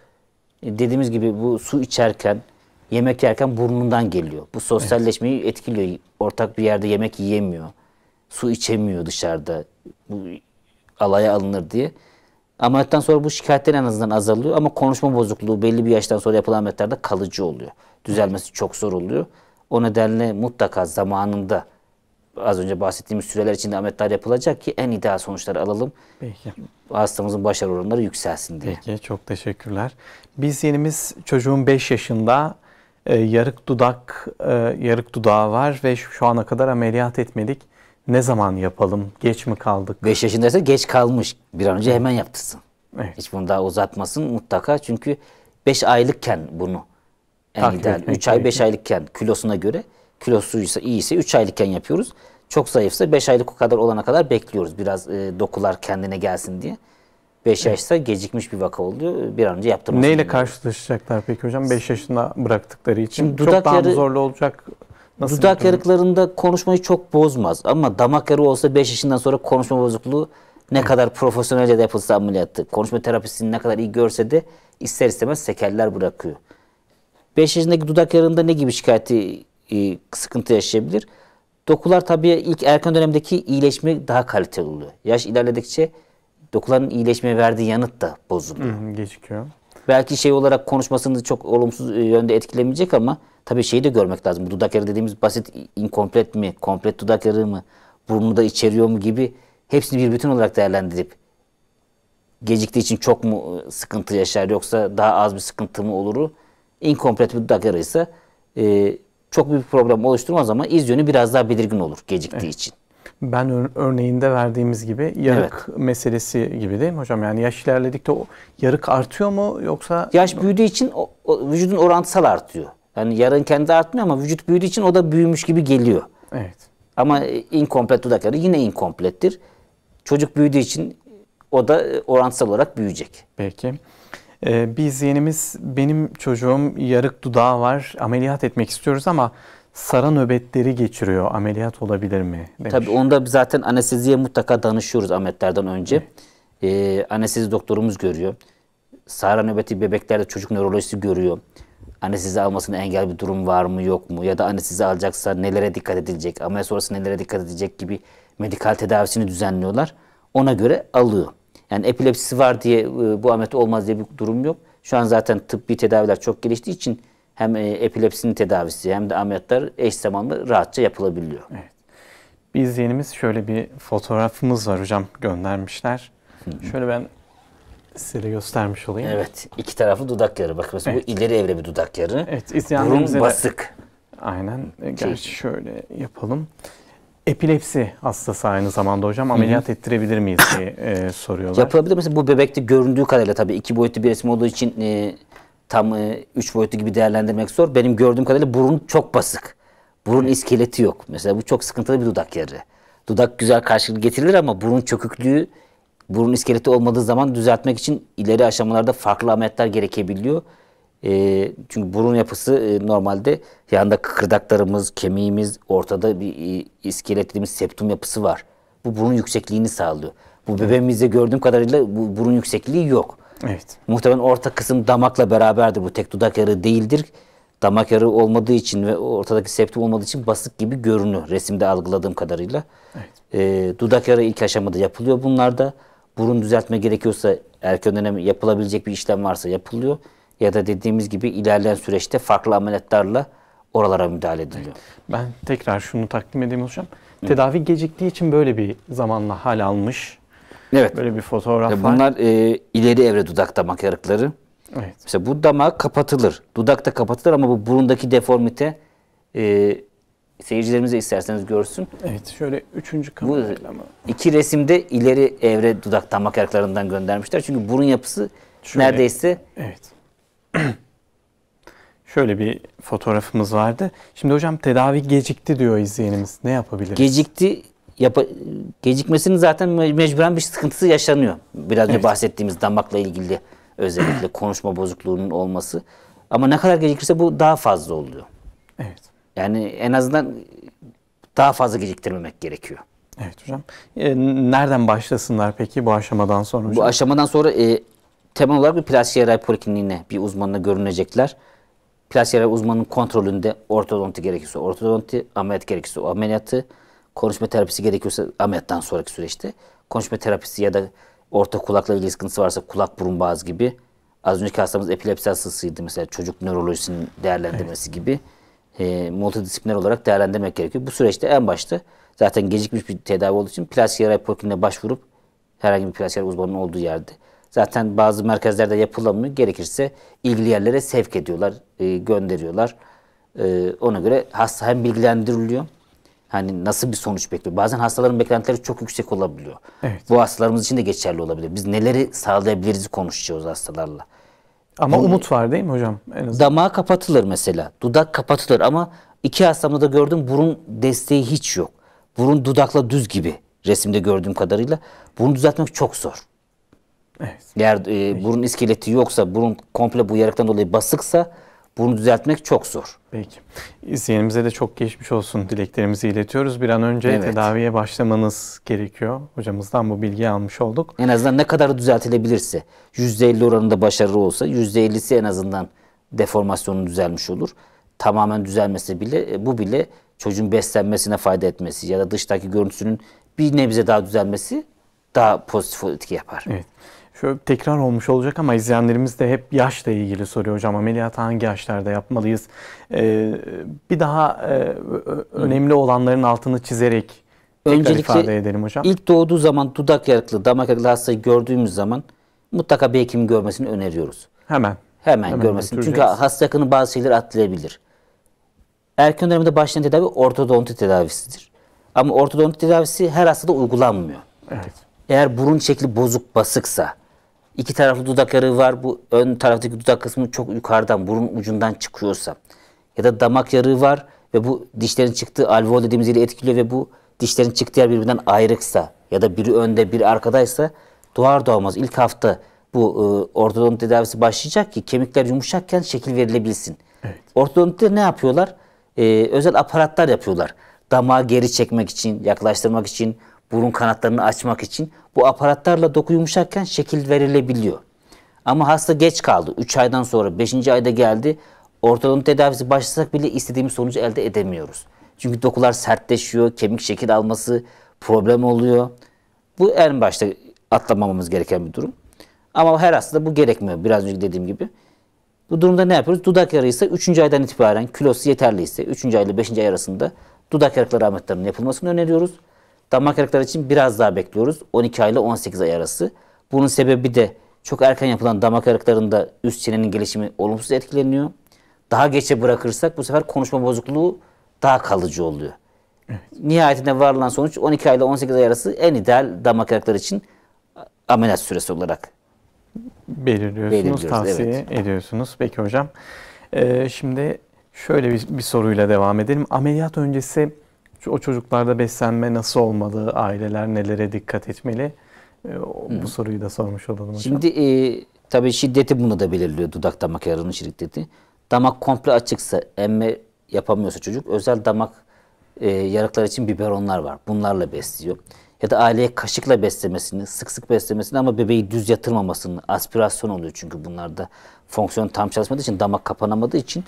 Dediğimiz gibi bu su içerken, yemek yerken burnundan geliyor. Bu sosyalleşmeyi etkiliyor. Ortak bir yerde yemek yiyemiyor. Su içemiyor dışarıda. Bu alaya alınır diye. Ameliyattan sonra bu şikayetler en azından azalıyor ama konuşma bozukluğu belli bir yaştan sonra yapılan ameliyatlarda kalıcı oluyor. Düzelmesi çok zor oluyor. O nedenle mutlaka zamanında az önce bahsettiğimiz süreler içinde ameliyatlar yapılacak ki en ideal sonuçları alalım. Peki. Hastamızın başarı oranları yükselsin diye. Peki, çok teşekkürler. Biz yenimiz çocuğun 5 yaşında yarık dudağı var ve şu ana kadar ameliyat etmedik. Ne zaman yapalım? Geç mi kaldık? 5 yaşındaysa geç kalmış. Bir an önce hemen yaptırsın. Evet. Hiç bunu daha uzatmasın mutlaka. Çünkü 5 aylıkken bunu en ideal. 3 ay 5 aylıkken kilosuna göre. Kilosuysa iyiyse 3 aylıkken yapıyoruz. Çok zayıfsa 5 aylık o kadar olana kadar bekliyoruz. Biraz dokular kendine gelsin diye. 5 yaşsa gecikmiş bir vaka oluyor. Bir an önce yaptırması. Neyle karşılaşacaklar peki hocam? 5 yaşında bıraktıkları için. Şimdi çok daha mı zorlu olacak? Nasıl dudak yarıklarında konuşmayı çok bozmaz. Ama damak yarığı olsa 5 yaşından sonra konuşma bozukluğu ne kadar profesyonelce de yapılsa ameliyatı, konuşma terapisini ne kadar iyi görse de ister istemez sekeller bırakıyor. 5 yaşındaki dudak yarığında ne gibi şikayeti, sıkıntı yaşayabilir? Dokular tabii ilk erken dönemdeki iyileşme daha kaliteli oluyor. Yaş ilerledikçe dokuların iyileşmeye verdiği yanıt da bozuluyor. Gecikiyor. Belki şey olarak konuşmasını çok olumsuz yönde etkilemeyecek ama tabii şeyi de görmek lazım. Bu dudak yarığı dediğimiz basit inkomplet mi, komplet dudak yarığı mı, burnunu da içeriyor mu gibi hepsini bir bütün olarak değerlendirip geciktiği için çok mu sıkıntı yaşar yoksa daha az bir sıkıntı mı olur? İnkomplet bir dudak yarığıysa çok büyük bir problem oluşturmaz ama iz yönü biraz daha belirgin olur geciktiği için. Ben örneğinde verdiğimiz gibi yarık meselesi gibi değil mi hocam? Yani yaş ilerledikçe o yarık artıyor mu yoksa? Yaş büyüdüğü için o vücudun orantısal artıyor. Yani yarığın kendi artmıyor ama vücut büyüdüğü için o da büyümüş gibi geliyor. Evet. Ama inkomplet dudak yarığı yine inkomplettir. Çocuk büyüdüğü için o da orantısal olarak büyüyecek. Peki. Bir izleyenimiz benim çocuğum yarık dudağı var, ameliyat etmek istiyoruz ama sara nöbetleri geçiriyor, ameliyat olabilir mi demiş. Tabii onda zaten anesteziye mutlaka danışıyoruz ameliyatlardan önce. Anestezi doktorumuz görüyor. Sara nöbeti bebeklerde çocuk nörolojisi görüyor. Anestezi almasına engel bir durum var mı yok mu ya da anestezi alacaksa nelere dikkat edilecek, ameliyat sonrası nelere dikkat edilecek gibi medikal tedavisini düzenliyorlar. Ona göre alıyor. Yani epilepsisi var diye bu ameliyat olmaz diye bir durum yok. Şu an zaten tıbbi tedaviler çok geliştiği için hem epilepsinin tedavisi hem de ameliyatlar eş zamanlı rahatça yapılabiliyor. Evet. Bir izleyenimiz şöyle bir fotoğrafımız var hocam göndermişler. Şöyle ben size de göstermiş olayım. Evet. İki tarafı dudak yarığı. Bakın mesela bu ileri evre bir dudak yarığı. Evet. İzleyenlerimize Burun basık. Aynen. Gerçi şöyle yapalım. Epilepsi hastası aynı zamanda hocam. Ameliyat ettirebilir miyiz diye soruyorlar. Yapılabilir. Mesela bu bebekte göründüğü kadarıyla tabii 2 boyutlu bir resim olduğu için tam 3 boyutlu gibi değerlendirmek zor. Benim gördüğüm kadarıyla burun çok basık. Burun iskeleti yok. Mesela bu çok sıkıntılı bir dudak yarığı. Dudak güzel karşılık getirilir ama burun çöküklüğü, burun iskeleti olmadığı zaman düzeltmek için ileri aşamalarda farklı ameliyatlar gerekebiliyor. Çünkü burun yapısı normalde yanında kıkırdaklarımız, kemiğimiz, ortada bir iskelet dediğimiz septum yapısı var. Bu burun yüksekliğini sağlıyor. Bu bebeğimizde gördüğüm kadarıyla bu burun yüksekliği yok. Evet. Muhtemelen orta kısım damakla beraberdir. Bu tek dudak yarığı değildir. Damak yarığı olmadığı için ve ortadaki septum olmadığı için basık gibi görünüyor resimde algıladığım kadarıyla. Evet. Dudak yarığı ilk aşamada yapılıyor bunlarda. Burun düzeltme gerekiyorsa erken dönem yapılabilecek bir işlem varsa yapılıyor. Ya da dediğimiz gibi ilerleyen süreçte farklı ameliyatlarla oralara müdahale ediliyor. Evet. Ben tekrar şunu takdim edeyim hocam. Tedavi geciktiği için böyle bir zamanla hal almış. Evet. Böyle bir fotoğraf var. Bunlar ileri evre dudak damak yarıkları. Evet. Mesela bu damak kapatılır. Dudak da kapatılır ama bu burundaki deformite seyircilerimiz de isterseniz görsün. Evet. Şöyle üçüncü kamerayla ama. İki resimde ileri evre dudak damak yarıklarından göndermişler. Çünkü burun yapısı şöyle, neredeyse... Evet. Şöyle bir fotoğrafımız vardı. Şimdi hocam tedavi gecikti diyor izleyenimiz. Ne yapabiliriz? Gecikti. Gecikmesinin zaten mecburen bir sıkıntısı yaşanıyor. Biraz önce bahsettiğimiz damakla ilgili özellikle konuşma bozukluğunun olması. Ama ne kadar gecikirse bu daha fazla oluyor. Evet. Yani en azından daha fazla geciktirmemek gerekiyor. Evet hocam. Nereden başlasınlar peki bu aşamadan sonra hocam? Bu aşamadan sonra temel olarak bir plastik cerrahi polikliniğine bir uzmanına görünecekler. Plastik cerrahi uzmanının kontrolünde ortodonti gerekiyorsa ortodonti, ameliyat gerekiyorsa o ameliyatı, konuşma terapisi gerekiyorsa ameliyattan sonraki süreçte, konuşma terapisi ya da orta kulakla ilgili sıkıntısı varsa kulak burun boğaz gibi, az önceki hastamız epilepsi hastasıydı mesela çocuk nörolojisinin değerlendirmesi gibi multidisipliner olarak değerlendirmek gerekiyor. Bu süreçte en başta zaten gecikmiş bir tedavi olduğu için plastik cerrahi polikliniğine başvurup herhangi bir plastik cerrahi uzmanının olduğu yerde zaten bazı merkezlerde yapılamıyor. Gerekirse ilgili yerlere sevk ediyorlar, gönderiyorlar. Ona göre hasta hem bilgilendiriliyor, hani nasıl bir sonuç bekliyor. Bazen hastaların beklentileri çok yüksek olabiliyor. Evet. Bu hastalarımız için de geçerli olabilir. Biz neleri sağlayabiliriz konuşacağız hastalarla. Ama umut var değil mi hocam? En azından. Damağı kapatılır mesela, dudak kapatılır ama iki hastamda da gördüm burun desteği hiç yok. Burun dudakla düz gibi resimde gördüğüm kadarıyla. Burun düzeltmek çok zor. Evet. Eğer burun iskeleti yoksa, burun komple bu yarıktan dolayı basıksa burnu düzeltmek çok zor. Peki. İzleyenimize de çok geçmiş olsun dileklerimizi iletiyoruz. Bir an önce tedaviye başlamanız gerekiyor. Hocamızdan bu bilgiyi almış olduk. En azından ne kadar düzeltilebilirse, %50 oranında başarılı olsa, %50'si en azından deformasyonun düzelmiş olur. Tamamen düzelmese bile, bu bile çocuğun beslenmesine fayda etmesi ya da dıştaki görüntüsünün bir nebze daha düzelmesi daha pozitif etki yapar. Evet. Şöyle tekrar olmuş olacak ama izleyenlerimiz de hep yaşla ilgili soruyor hocam. Ameliyatı hangi yaşlarda yapmalıyız? Bir daha önemli olanların altını çizerek tekrar ifade edelim hocam. İlk doğduğu zaman dudak yarıklı, damak yarıklı hastayı gördüğümüz zaman mutlaka bir hekimin görmesini öneriyoruz. Hemen görmesini. Çünkü hasta yakını bazı şeyleri atlayabilir. Erken dönemde başlayan tedavi ortodonti tedavisidir. Ama ortodonti tedavisi her hastada uygulanmıyor. Evet. Eğer burun şekli bozuk, basıksa, iki taraflı dudak yarığı var, bu ön taraftaki dudak kısmı çok yukarıdan, burun ucundan çıkıyorsa ya da damak yarığı var ve bu dişlerin çıktığı alveol dediğimiz yeri etkiliyor ve bu dişlerin çıktığı yer birbirinden ayrıksa ya da biri önde biri arkadaysa doğar doğmaz ilk hafta bu ortodonti tedavisi başlayacak ki kemikler yumuşakken şekil verilebilsin. Evet. Ortodontiler ne yapıyorlar? Özel aparatlar yapıyorlar. Damağı geri çekmek için, yaklaştırmak için, burun kanatlarını açmak için bu aparatlarla doku yumuşakken şekil verilebiliyor. Ama hasta geç kaldı. 3 aydan sonra 5. ayda geldi. Ortodonti tedavisi başlasak bile istediğimiz sonucu elde edemiyoruz. Çünkü dokular sertleşiyor, kemik şekil alması problem oluyor. Bu en başta atlamamamız gereken bir durum. Ama her hastada bu gerekmiyor. Biraz önce dediğim gibi. Bu durumda ne yapıyoruz? Dudak yarığı ise 3. aydan itibaren kilosu yeterliyse 3. ay ile 5. ay arasında dudak yarıkları ameliyatlarının yapılmasını öneriyoruz. Damak yarıkları için biraz daha bekliyoruz. 12 ay ile 18 ay arası. Bunun sebebi de çok erken yapılan damak yarıklarında üst çenenin gelişimi olumsuz etkileniyor. Daha geçe bırakırsak bu sefer konuşma bozukluğu daha kalıcı oluyor. Evet. Nihayetinde varılan sonuç 12 ay ile 18 ay arası en ideal damak yarıkları için ameliyat süresi olarak belirliyorsunuz, tavsiye ediyorsunuz. Peki hocam. Şimdi şöyle bir soruyla devam edelim. Ameliyat öncesi o çocuklarda beslenme nasıl olmalı? Aileler nelere dikkat etmeli? Bu soruyu da sormuş olalım hocam. Şimdi tabii şiddeti bunu da belirliyor. Dudak damak yarığının şiddeti. Damak komple açıksa, emme yapamıyorsa çocuk özel damak yarıklar için biberonlar var. Bunlarla besliyor. Ya da aileye kaşıkla beslemesini, sık sık beslemesini ama bebeği düz yatırmamasını, aspirasyon oluyor çünkü bunlarda fonksiyon tam çalışmadığı için, damak kapanamadığı için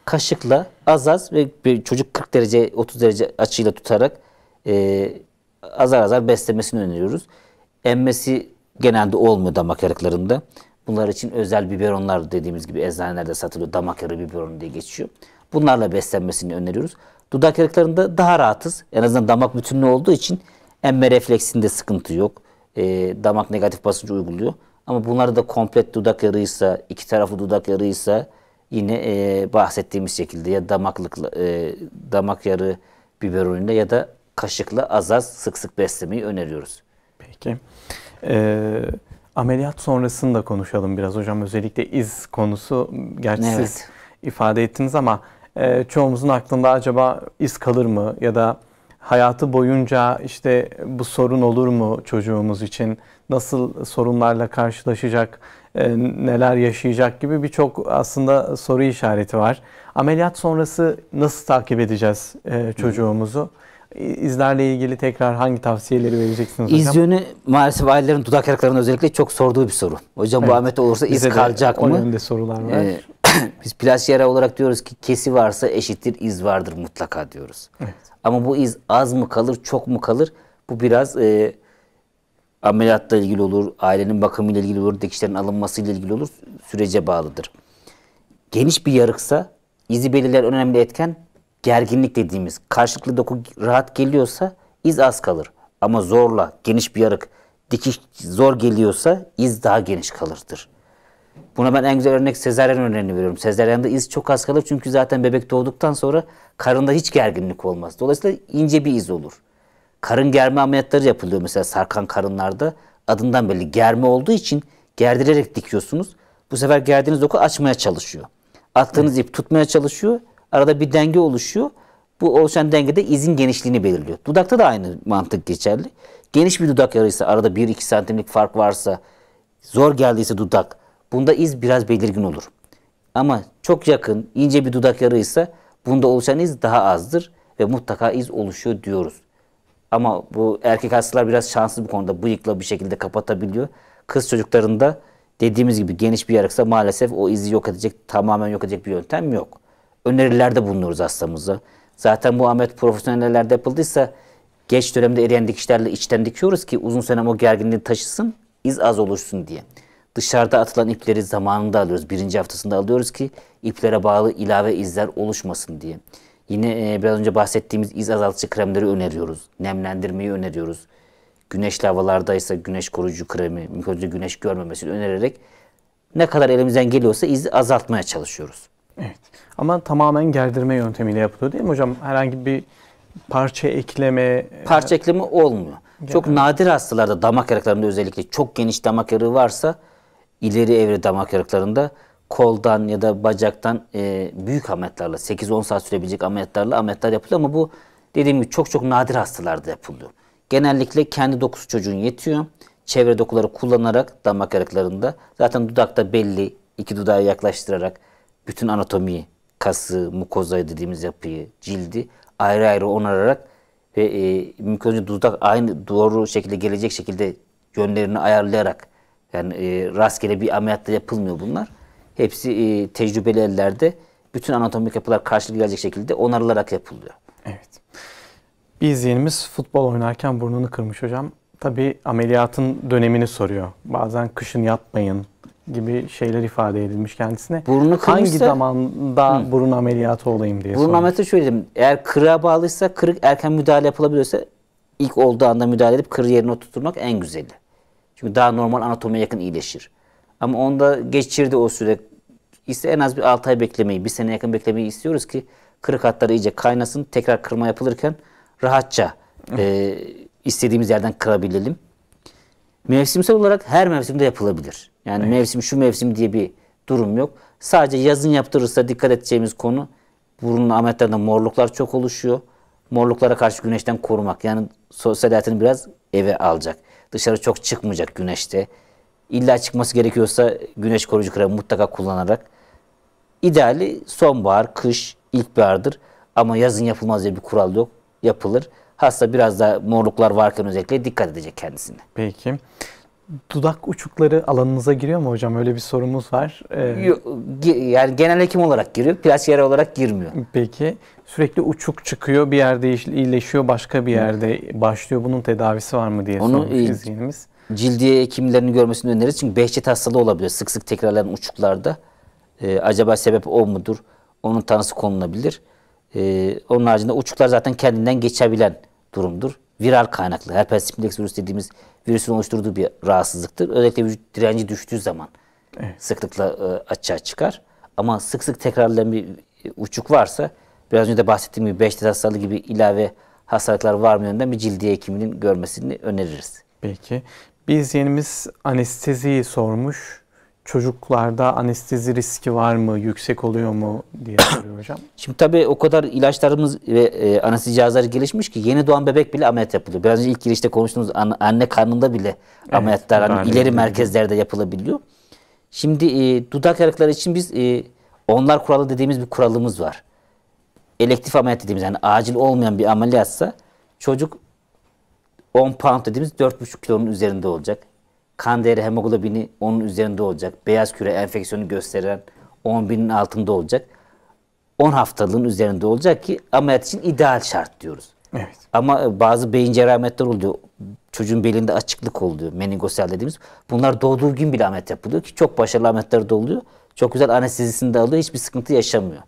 kaşıkla az ve çocuk 40 derece 30 derece açıyla tutarak azar azar beslemesini öneriyoruz. Emmesi genelde olmuyor damak yarıklarında. Bunlar için özel biberonlar dediğimiz gibi eczanelerde satılıyor. Damak yarığı biberonu diye geçiyor. Bunlarla beslenmesini öneriyoruz. Dudak yarıklarında daha rahatız. En azından damak bütünlüğü olduğu için emme refleksinde sıkıntı yok. Damak negatif basıncı uyguluyor. Ama bunlarda da komplet dudak yarığıysa, iki taraflı dudak yarığıysa yine bahsettiğimiz şekilde ya damak yarığı biberonuyla ya da kaşıkla az sık sık beslemeyi öneriyoruz. Peki. Ameliyat sonrasını da konuşalım biraz hocam. Özellikle iz konusu. Gerçi siz ifade ettiniz ama çoğumuzun aklında acaba iz kalır mı? Ya da hayatı boyunca işte bu sorun olur mu çocuğumuz için? Nasıl sorunlarla karşılaşacak? Neler yaşayacak gibi birçok aslında soru işareti var. Ameliyat sonrası nasıl takip edeceğiz çocuğumuzu? İzlerle ilgili tekrar hangi tavsiyeleri vereceksiniz hocam? İz yönü maalesef ailelerin dudak yarıklarının özellikle çok sorduğu bir soru. Hocam bu ameliyat olursa iz kalacak mı? O yönde sorular var. Biz plastik cerrah olarak diyoruz ki kesi varsa eşittir iz vardır mutlaka diyoruz. Evet. Ama bu iz az mı kalır, çok mu kalır? Bu biraz ameliyatla ilgili olur, ailenin bakımıyla ilgili olur, dikişlerin alınmasıyla ilgili olur, sürece bağlıdır. Geniş bir yarıksa izi belirleyen önemli etken gerginlik dediğimiz. Karşılıklı doku rahat geliyorsa iz az kalır. Ama zorla geniş bir yarık, dikiş zor geliyorsa iz daha geniş kalırdır. Buna ben en güzel örnek sezaryen örneğini veriyorum. Sezaryende iz çok az kalır çünkü zaten bebek doğduktan sonra karında hiç gerginlik olmaz. Dolayısıyla ince bir iz olur. Karın germe ameliyatları yapılıyor mesela sarkan karınlarda. Adından belli germe olduğu için gerdirerek dikiyorsunuz. Bu sefer gerdiğiniz doku açmaya çalışıyor. Attığınız ip tutmaya çalışıyor. Arada bir denge oluşuyor. Bu oluşan dengede izin genişliğini belirliyor. Dudakta da aynı mantık geçerli. Geniş bir dudak yarıysa, arada 1-2 santimlik fark varsa, zor geldiyse dudak, bunda iz biraz belirgin olur. Ama çok yakın, ince bir dudak yarıysa bunda oluşan iz daha azdır ve mutlaka iz oluşuyor diyoruz. Ama bu erkek hastalar biraz şanslı bu konuda. Bıyıkla bir şekilde kapatabiliyor. Kız çocuklarında dediğimiz gibi geniş bir yarıksa maalesef o izi yok edecek, tamamen yok edecek bir yöntem yok. Önerilerde bulunuyoruz hastamıza. Zaten bu ameliyat profesyonellerde yapıldıysa Geç dönemde eriyen dikişlerle içten dikiyoruz ki uzun süre o gerginliği taşısın, iz az oluşsun diye. Dışarıda atılan ipleri zamanında alıyoruz. Birinci haftasında alıyoruz ki iplere bağlı ilave izler oluşmasın diye. Yine biraz önce bahsettiğimiz iz azaltıcı kremleri öneriyoruz. Nemlendirmeyi öneriyoruz. Güneşli havalardaysa güneş koruyucu kremi, mümkün olduğunca güneş görmemesini önererek ne kadar elimizden geliyorsa izi azaltmaya çalışıyoruz. Evet. Ama tamamen gerdirme yöntemiyle yapılıyor değil mi hocam? Herhangi bir parça ekleme... Parça ekleme olmuyor. Çok nadir hastalarda damak yarıklarında özellikle çok geniş damak yarığı varsa ileri evre damak yarıklarında koldan ya da bacaktan büyük ameliyatlarla 8-10 saat sürebilecek ameliyatlar yapılıyor ama bu dediğim gibi çok nadir hastalarda yapılıyor. Genellikle kendi dokusu çocuğun yetiyor. Çevre dokuları kullanarak damak yarıklarında zaten dudakta belli iki dudağı yaklaştırarak bütün anatomiyi, kası, mukozayı dediğimiz yapıyı, cildi ayrı ayrı onararak ve mümkün olduğunca dudak aynı doğru şekilde gelecek şekilde yönlerini ayarlayarak yani rastgele bir ameliyatta yapılmıyor bunlar. Hepsi tecrübeli ellerde bütün anatomik yapılar karşılıklı gelecek şekilde onarılarak yapılıyor. Evet. Bir izleyenimiz futbol oynarken burnunu kırmış hocam. Tabii ameliyatın dönemini soruyor. Bazen kışın yatmayın gibi şeyler ifade edilmiş kendisine. Burnu kırmışsa, hangi zamanda burun ameliyatı olayım diye sormuş. Burun ameliyatı şöyle diyeyim. Eğer kırığa bağlıysa, kırık erken müdahale yapılabiliyorsa ilk olduğu anda müdahale edip kırığı yerine oturtmak en güzeli. Çünkü daha normal anatomiye yakın iyileşir. Ama onda geçirdi o süre ise en az bir 6 ay beklemeyi, 1 sene yakın beklemeyi istiyoruz ki kırık hatları iyice kaynasın. Tekrar kırma yapılırken rahatça istediğimiz yerden kırabilelim. Mevsimsel olarak her mevsimde yapılabilir. Yani mevsim şu mevsim diye bir durum yok. Sadece yazın yaptırırsa dikkat edeceğimiz konu burun ameliyatlarında morluklar çok oluşuyor. Morluklara karşı güneşten korumak. Yani sosyal hayatını biraz eve alacak. Dışarı çok çıkmayacak güneşte. İlla çıkması gerekiyorsa güneş koruyucu kremi mutlaka kullanarak. İdeali sonbahar, kış, ilkbahardır. Ama yazın yapılmaz diye bir kural yok. Yapılır. Hasta biraz daha morluklar varken özellikle dikkat edecek kendisine. Peki. Dudak uçukları alanınıza giriyor mu hocam? Öyle bir sorumuz var. Yani genel hekim olarak giriyor. Plastik cerrahi olarak girmiyor. Peki. Sürekli uçuk çıkıyor. Bir yerde iyileşiyor. Başka bir yerde başlıyor. Bunun tedavisi var mı diye sormuş izleyenimiz. Cildiye hekimlerini görmesini öneririz. Çünkü Behçet hastalığı olabiliyor. Sık sık tekrarlayan uçuklarda. Acaba sebep o mudur? Onun tanısı konulabilir. Onun haricinde uçuklar zaten kendinden geçebilen durumdur. Viral kaynaklı. Herpes simplex virüs dediğimiz virüsün oluşturduğu bir rahatsızlıktır. Özellikle vücut direnci düştüğü zaman sıklıkla açığa çıkar. Ama sık sık tekrarlayan bir uçuk varsa biraz önce de bahsettiğim gibi Behçet hastalığı gibi ilave hastalıklar var mı yönden bir cildiye hekiminin görmesini öneririz. Peki. Bir izleyenimiz anesteziyi sormuş. Çocuklarda anestezi riski var mı? Yüksek oluyor mu diye soruyor hocam. Şimdi tabii o kadar ilaçlarımız ve anestezi cihazları gelişmiş ki yeni doğan bebek bile ameliyat yapılıyor. Biraz önce ilk girişte konuştuğumuz anne karnında bile ameliyatlar hani ileri merkezlerde yapılabiliyor. Şimdi dudak yarıkları için biz onlar kuralı dediğimiz bir kuralımız var. Elektif ameliyat dediğimiz yani acil olmayan bir ameliyatsa çocuk 10 pound dediğimiz 4,5 kilonun üzerinde olacak. Kan değeri hemoglobini onun üzerinde olacak. Beyaz küre enfeksiyonu gösteren 10.000'in altında olacak. 10 haftalığın üzerinde olacak ki ameliyat için ideal şart diyoruz. Evet. Ama bazı beyin cerrahi ameliyatları oluyor. Çocuğun belinde açıklık oluyor. Meningosel dediğimiz. Bunlar doğduğu gün bile ameliyat yapılıyor ki çok başarılı ameliyatları da oluyor. Çok güzel anestezisini de alıyor. Hiçbir sıkıntı yaşamıyor.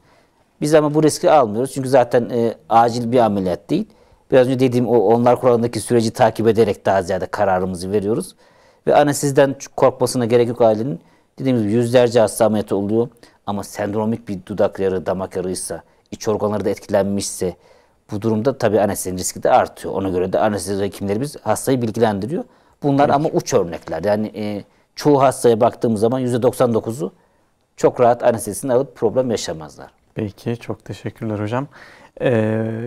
Biz ama bu riski almıyoruz. Çünkü zaten acil bir ameliyat değil. Biraz önce dediğim onlar kuralındaki süreci takip ederek daha ziyade kararımızı veriyoruz. Ve anesteziden korkmasına gerek yok ailenin. Dediğimiz gibi yüzlerce hasta ameliyatı oluyor. Ama sendromik bir dudak yarığı, damak yarığıysa, iç organları da etkilenmişse bu durumda tabii anestezinin riski de artıyor. Ona göre de anestezi hekimlerimiz hastayı bilgilendiriyor. Bunlar ama uç örnekler. Yani çoğu hastaya baktığımız zaman %99'u çok rahat anestezisini alıp problem yaşamazlar. Peki, çok teşekkürler hocam.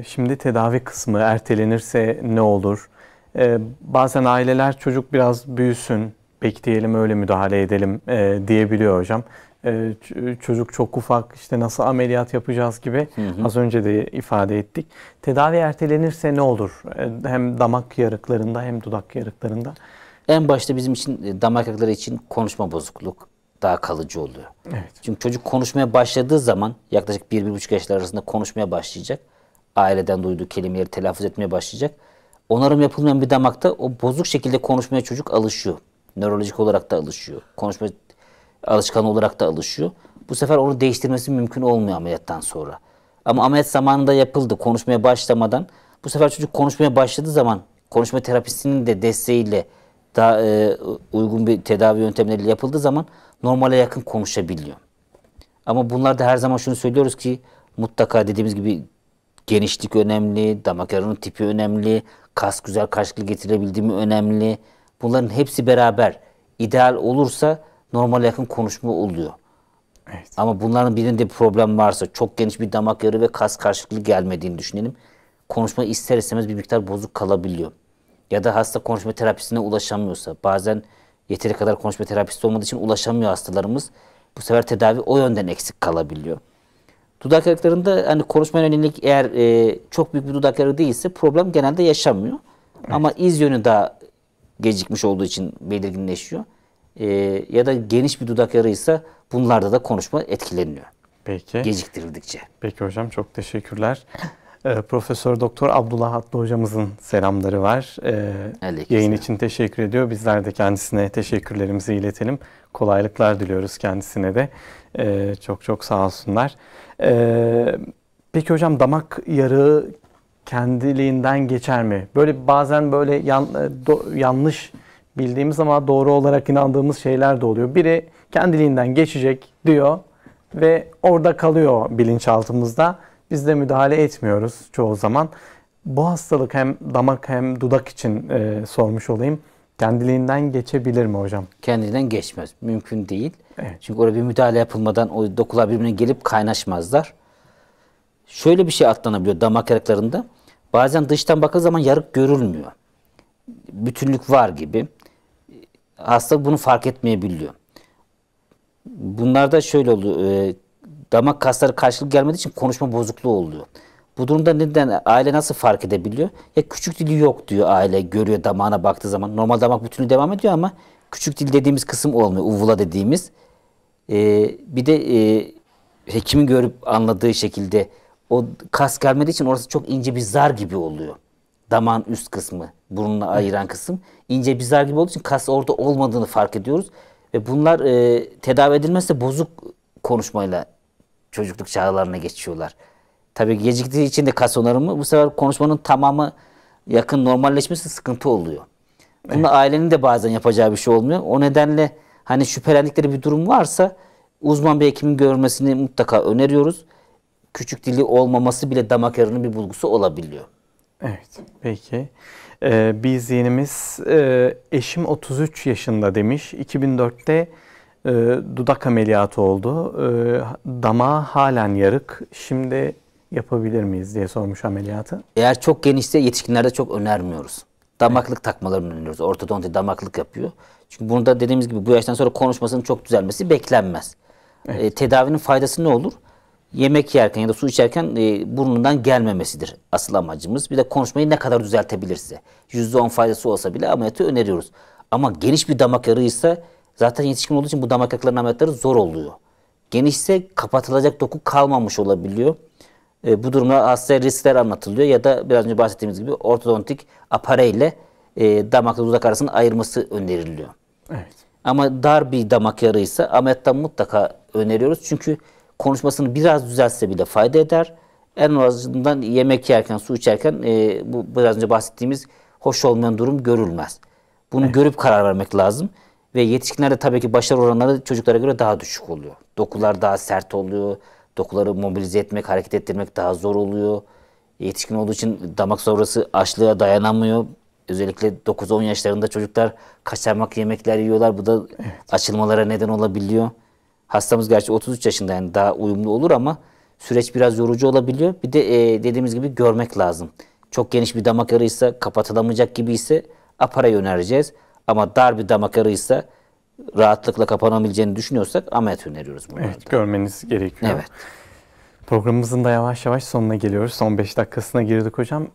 Şimdi tedavi kısmı ertelenirse ne olur? Bazen aileler çocuk biraz büyüsün, bekleyelim öyle müdahale edelim diyebiliyor hocam. Çocuk çok ufak, işte nasıl ameliyat yapacağız gibi az önce de ifade ettik. Tedavi ertelenirse ne olur? Hem damak yarıklarında hem dudak yarıklarında. En başta bizim için damak yarıkları için konuşma bozukluk daha kalıcı oluyor. Evet. Çünkü çocuk konuşmaya başladığı zaman yaklaşık 1-1,5 yaşlar arasında konuşmaya başlayacak. Aileden duyduğu kelimeleri telaffuz etmeye başlayacak. Onarım yapılmayan bir damakta o bozuk şekilde konuşmaya çocuk alışıyor. Nörolojik olarak da alışıyor. Konuşma alışkanlığı olarak da alışıyor. Bu sefer onu değiştirmesi mümkün olmuyor ameliyattan sonra. Ama ameliyat zamanında yapıldı, konuşmaya başlamadan. Bu sefer çocuk konuşmaya başladığı zaman konuşma terapistinin de desteğiyle daha uygun bir tedavi yöntemleriyle yapıldığı zaman normale yakın konuşabiliyor. Ama bunlarda her zaman şunu söylüyoruz ki mutlaka dediğimiz gibi genişlik önemli, damak arasının tipi önemli, kas güzel karşılıklı getirebildiği mi önemli. Bunların hepsi beraber ideal olursa normale yakın konuşma oluyor. Evet. Ama bunların birinde bir problem varsa, çok geniş bir damak yarı ve kas karşılıklı gelmediğini düşünelim. Konuşma ister istemez bir miktar bozuk kalabiliyor. Ya da hasta konuşma terapisine ulaşamıyorsa, bazen yeteri kadar konuşma terapisti olmadığı için ulaşamıyor hastalarımız. Bu sefer tedavi o yönden eksik kalabiliyor. Dudak yarıklarında hani konuşmaya yönelik eğer çok büyük bir dudak yarığı değilse problem genelde yaşanmıyor. Evet. Ama iz yönü daha gecikmiş olduğu için belirginleşiyor. Ya da geniş bir dudak yarığıysa bunlarda da konuşma etkileniyor. Peki. Geciktirildikçe. Peki hocam, çok teşekkürler. Profesör Doktor Abdullah Atlı hocamızın selamları var. Yayın için teşekkür ediyor. Bizler de kendisine teşekkürlerimizi iletelim. Kolaylıklar diliyoruz kendisine de. Çok çok sağ olsunlar. Peki hocam, damak yarığı kendiliğinden geçer mi? Böyle bazen böyle yanlış bildiğimiz ama doğru olarak inandığımız şeyler de oluyor. Biri kendiliğinden geçecek diyor ve orada kalıyor bilinçaltımızda. Biz de müdahale etmiyoruz çoğu zaman. Bu hastalık hem damak hem dudak için sormuş olayım. Kendiliğinden geçebilir mi hocam? Kendiliğinden geçmez. Mümkün değil. Evet. Çünkü orada bir müdahale yapılmadan o dokular birbirine gelip kaynaşmazlar. Şöyle bir şey atlanabiliyor damak yarıklarında. Bazen dıştan bakıldığı zaman yarık görülmüyor. Bütünlük var gibi. Hasta bunu fark etmeyebiliyor. Bunlarda şöyle oluyor. Damak kasları karşılık gelmediği için konuşma bozukluğu oluyor. Bu durumda neden aile nasıl fark edebiliyor? Ya küçük dili yok diyor aile, görüyor damağına baktığı zaman. Normal damak bütünlüğü devam ediyor ama küçük dil dediğimiz kısım olmuyor. Uvula dediğimiz. Bir de hekimin görüp anladığı şekilde o kas gelmediği için orası çok ince bir zar gibi oluyor. Damağın üst kısmı, burnunu ayıran kısım ince bir zar gibi olduğu için kas orada olmadığını fark ediyoruz. Ve bunlar tedavi edilmezse bozuk konuşmayla çocukluk çağlarına geçiyorlar. Tabii geciktiği için de kas onarımı bu sefer konuşmanın tamamı yakın normalleşmesi sıkıntı oluyor. Bunda ailenin de bazen yapacağı bir şey olmuyor. O nedenle hani şüphelendikleri bir durum varsa uzman bir hekimin görmesini mutlaka öneriyoruz. Küçük dili olmaması bile damak yarının bir bulgusu olabiliyor. Evet, peki. Bir izleyenimiz eşim 33 yaşında demiş. 2004'te dudak ameliyatı oldu. Damağı halen yarık. Şimdi yapabilir miyiz diye sormuş ameliyatı. Eğer çok genişse yetişkinlerde çok önermiyoruz. Damaklık takmalarını öneriyoruz. Ortodonti damaklık yapıyor. Çünkü burada dediğimiz gibi bu yaştan sonra konuşmasının çok düzelmesi beklenmez. Evet. Tedavinin faydası ne olur? Yemek yerken ya da su içerken burnundan gelmemesidir asıl amacımız. Bir de konuşmayı ne kadar düzeltebilirse. %10 faydası olsa bile ameliyatı öneriyoruz. Ama geniş bir damak yarığıysa zaten yetişkin olduğu için bu damak yarıklarının ameliyatları zor oluyor. Genişse kapatılacak doku kalmamış olabiliyor. Bu durumda hastaya riskler anlatılıyor ya da biraz önce bahsettiğimiz gibi ortodontik apareyle damakla dudak arasını ayırması öneriliyor. Evet. Ama dar bir damak yarığıysa ameliyattan mutlaka öneriyoruz. Çünkü konuşmasını biraz düzeltse bile fayda eder. En azından yemek yerken, su içerken bu biraz önce bahsettiğimiz hoş olmayan durum görülmez. Bunu görüp karar vermek lazım. Ve yetişkinlerde tabii ki başarı oranları çocuklara göre daha düşük oluyor. Dokular daha sert oluyor. Dokuları mobilize etmek, hareket ettirmek daha zor oluyor. Yetişkin olduğu için damak sonrası açlığa dayanamıyor. Özellikle 9-10 yaşlarında çocuklar kaçamak yemekler yiyorlar. Bu da açılmalara neden olabiliyor. Hastamız gerçi 33 yaşında, yani daha uyumlu olur ama süreç biraz yorucu olabiliyor. Bir de dediğimiz gibi görmek lazım. Çok geniş bir damak yarığıysa, kapatılamayacak gibi ise aparayı önereceğiz. Ama dar bir damak yarığıysa, rahatlıkla kapanabileceğini düşünüyorsak ameliyat öneriyoruz bunlarda. Evet, görmeniz gerekiyor. Evet. Programımızın da yavaş yavaş sonuna geliyoruz. Son 5 dakikasına girdik hocam.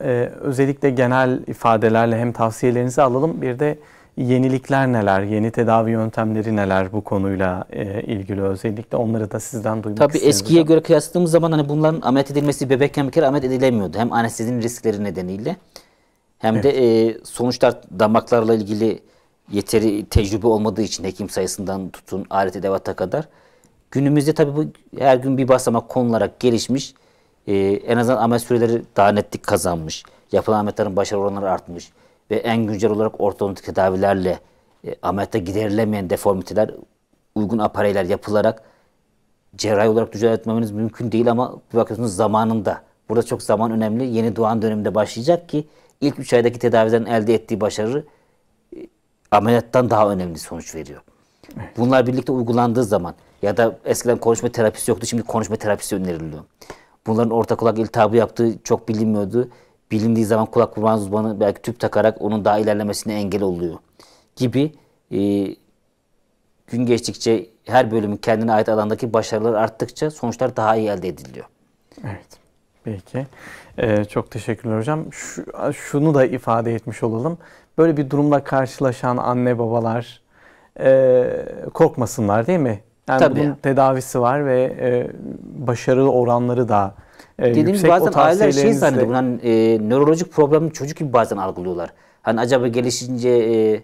Özellikle genel ifadelerle hem tavsiyelerinizi alalım. Bir de yenilikler neler, yeni tedavi yöntemleri neler bu konuyla ilgili, özellikle onları da sizden duymak Tabii isteriz eskiye hocam. göre kıyasladığımız zaman hani bunların ameliyat edilmesi bebekken bir kere ameliyat edilemiyordu. Hem anestezinin riskleri nedeniyle Hem de sonuçlar damaklarla ilgili yeteri tecrübe olmadığı için hekim sayısından tutun alet edevata kadar. Günümüzde tabii bu her gün bir basamak konularak gelişmiş. En azından ameliyat süreleri daha netlik kazanmış. Yapılan ameliyatların başarı oranları artmış. Ve en güncel olarak ortodontik tedavilerle ameliyatta giderilemeyen deformiteler uygun apareyler yapılarak cerrahi olarak düzeltmemeniz mümkün değil ama bir bakıyorsunuz zamanında. Burada çok zaman önemli. Yeni doğan döneminde başlayacak ki ilk 3 aydaki tedaviden elde ettiği başarı ameliyattan daha önemli sonuç veriyor. Evet. Bunlar birlikte uygulandığı zaman ya da eskiden konuşma terapisi yoktu, şimdi konuşma terapisi öneriliyor. Bunların orta kulak iltihabı yaptığı çok bilinmiyordu. Bilindiği zaman kulak burun uzmanı belki tüp takarak onun daha ilerlemesine engel oluyor gibi gün geçtikçe her bölümün kendine ait alandaki başarılar arttıkça sonuçlar daha iyi elde ediliyor. Evet. Peki. Çok teşekkürler hocam. Şunu da ifade etmiş olalım. Böyle bir durumla karşılaşan anne babalar korkmasınlar değil mi? Yani Tabii. bunun tedavisi var ve başarı oranları da dediğimiz yüksek. bazen aileler şey zannediyor. Hani, nörolojik problemli çocuk gibi bazen algılıyorlar. Hani acaba gelişince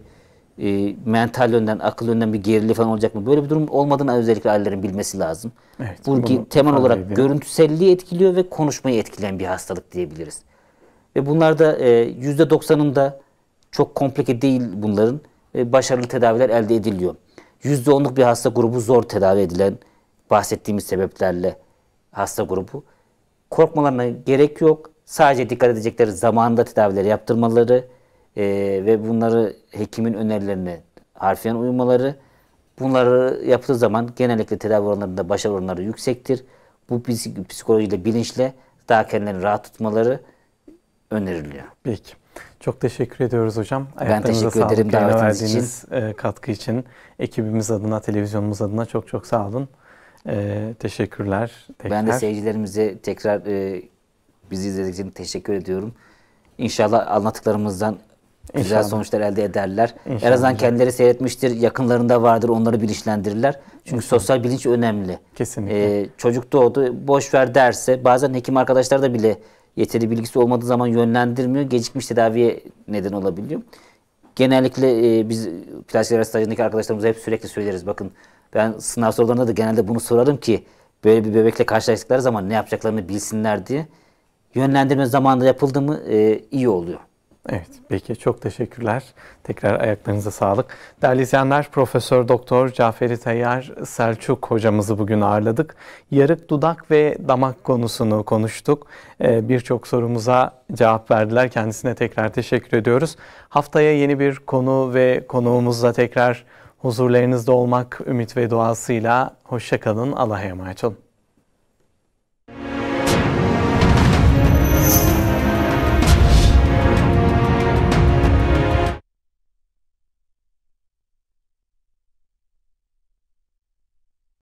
mental yönden, akıl yönden bir geriliği falan olacak mı? Böyle bir durum olmadığını özellikle ailelerin bilmesi lazım. Evet, bu temel olarak görüntüselliği etkiliyor ve konuşmayı etkileyen bir hastalık diyebiliriz. Ve bunlar da %90'ında çok komplike değil bunların. Başarılı tedaviler elde ediliyor. %10'luk bir hasta grubu zor tedavi edilen bahsettiğimiz sebeplerle hasta grubu. Korkmalarına gerek yok. Sadece dikkat edecekleri zamanında tedavileri yaptırmaları ve bunları hekimin önerilerine harfiyen uymaları. Bunları yaptığı zaman genellikle tedavi oranlarında başarı oranları yüksektir. Bu psikolojiyle, bilinçle daha kendilerini rahat tutmaları öneriliyor. Peki. Çok teşekkür ediyoruz hocam. Ben teşekkür ederim davetiniz için. Katkı için. Ekibimiz adına, televizyonumuz adına çok çok sağ olun. Teşekkürler. Tekrar. Ben de seyircilerimize tekrar bizi izlediğiniz için teşekkür ediyorum. İnşallah anlattıklarımızdan güzel sonuçlar elde ederler. İnşallah. En azından kendileri seyretmiştir, yakınlarında vardır, onları bilinçlendirirler. Çünkü sosyal bilinç önemli. Kesinlikle. Çocuk doğdu, boş ver derse, bazen hekim arkadaşlar da bile yeteri bilgisi olmadığı zaman yönlendirmiyor, gecikmiş tedaviye neden olabiliyor. Genellikle biz plastik cerrahi stajındaki arkadaşlarımıza hep sürekli söyleriz. Bakın ben sınav sorularında da genelde bunu sorarım ki böyle bir bebekle karşılaştıkları zaman ne yapacaklarını bilsinler diye. Yönlendirme zamanında yapıldı mı iyi oluyor. Evet, peki çok teşekkürler. Tekrar ayaklarınıza sağlık. Değerli izleyenler, Profesör Doktor Caferi Teyyar Selçuk hocamızı bugün ağırladık. Yarık, dudak ve damak konusunu konuştuk. Birçok sorumuza cevap verdiler. Kendisine tekrar teşekkür ediyoruz. Haftaya yeni bir konu ve konuğumuzla tekrar huzurlarınızda olmak ümit ve duasıyla. Hoşça kalın. Allah'a emanet olun.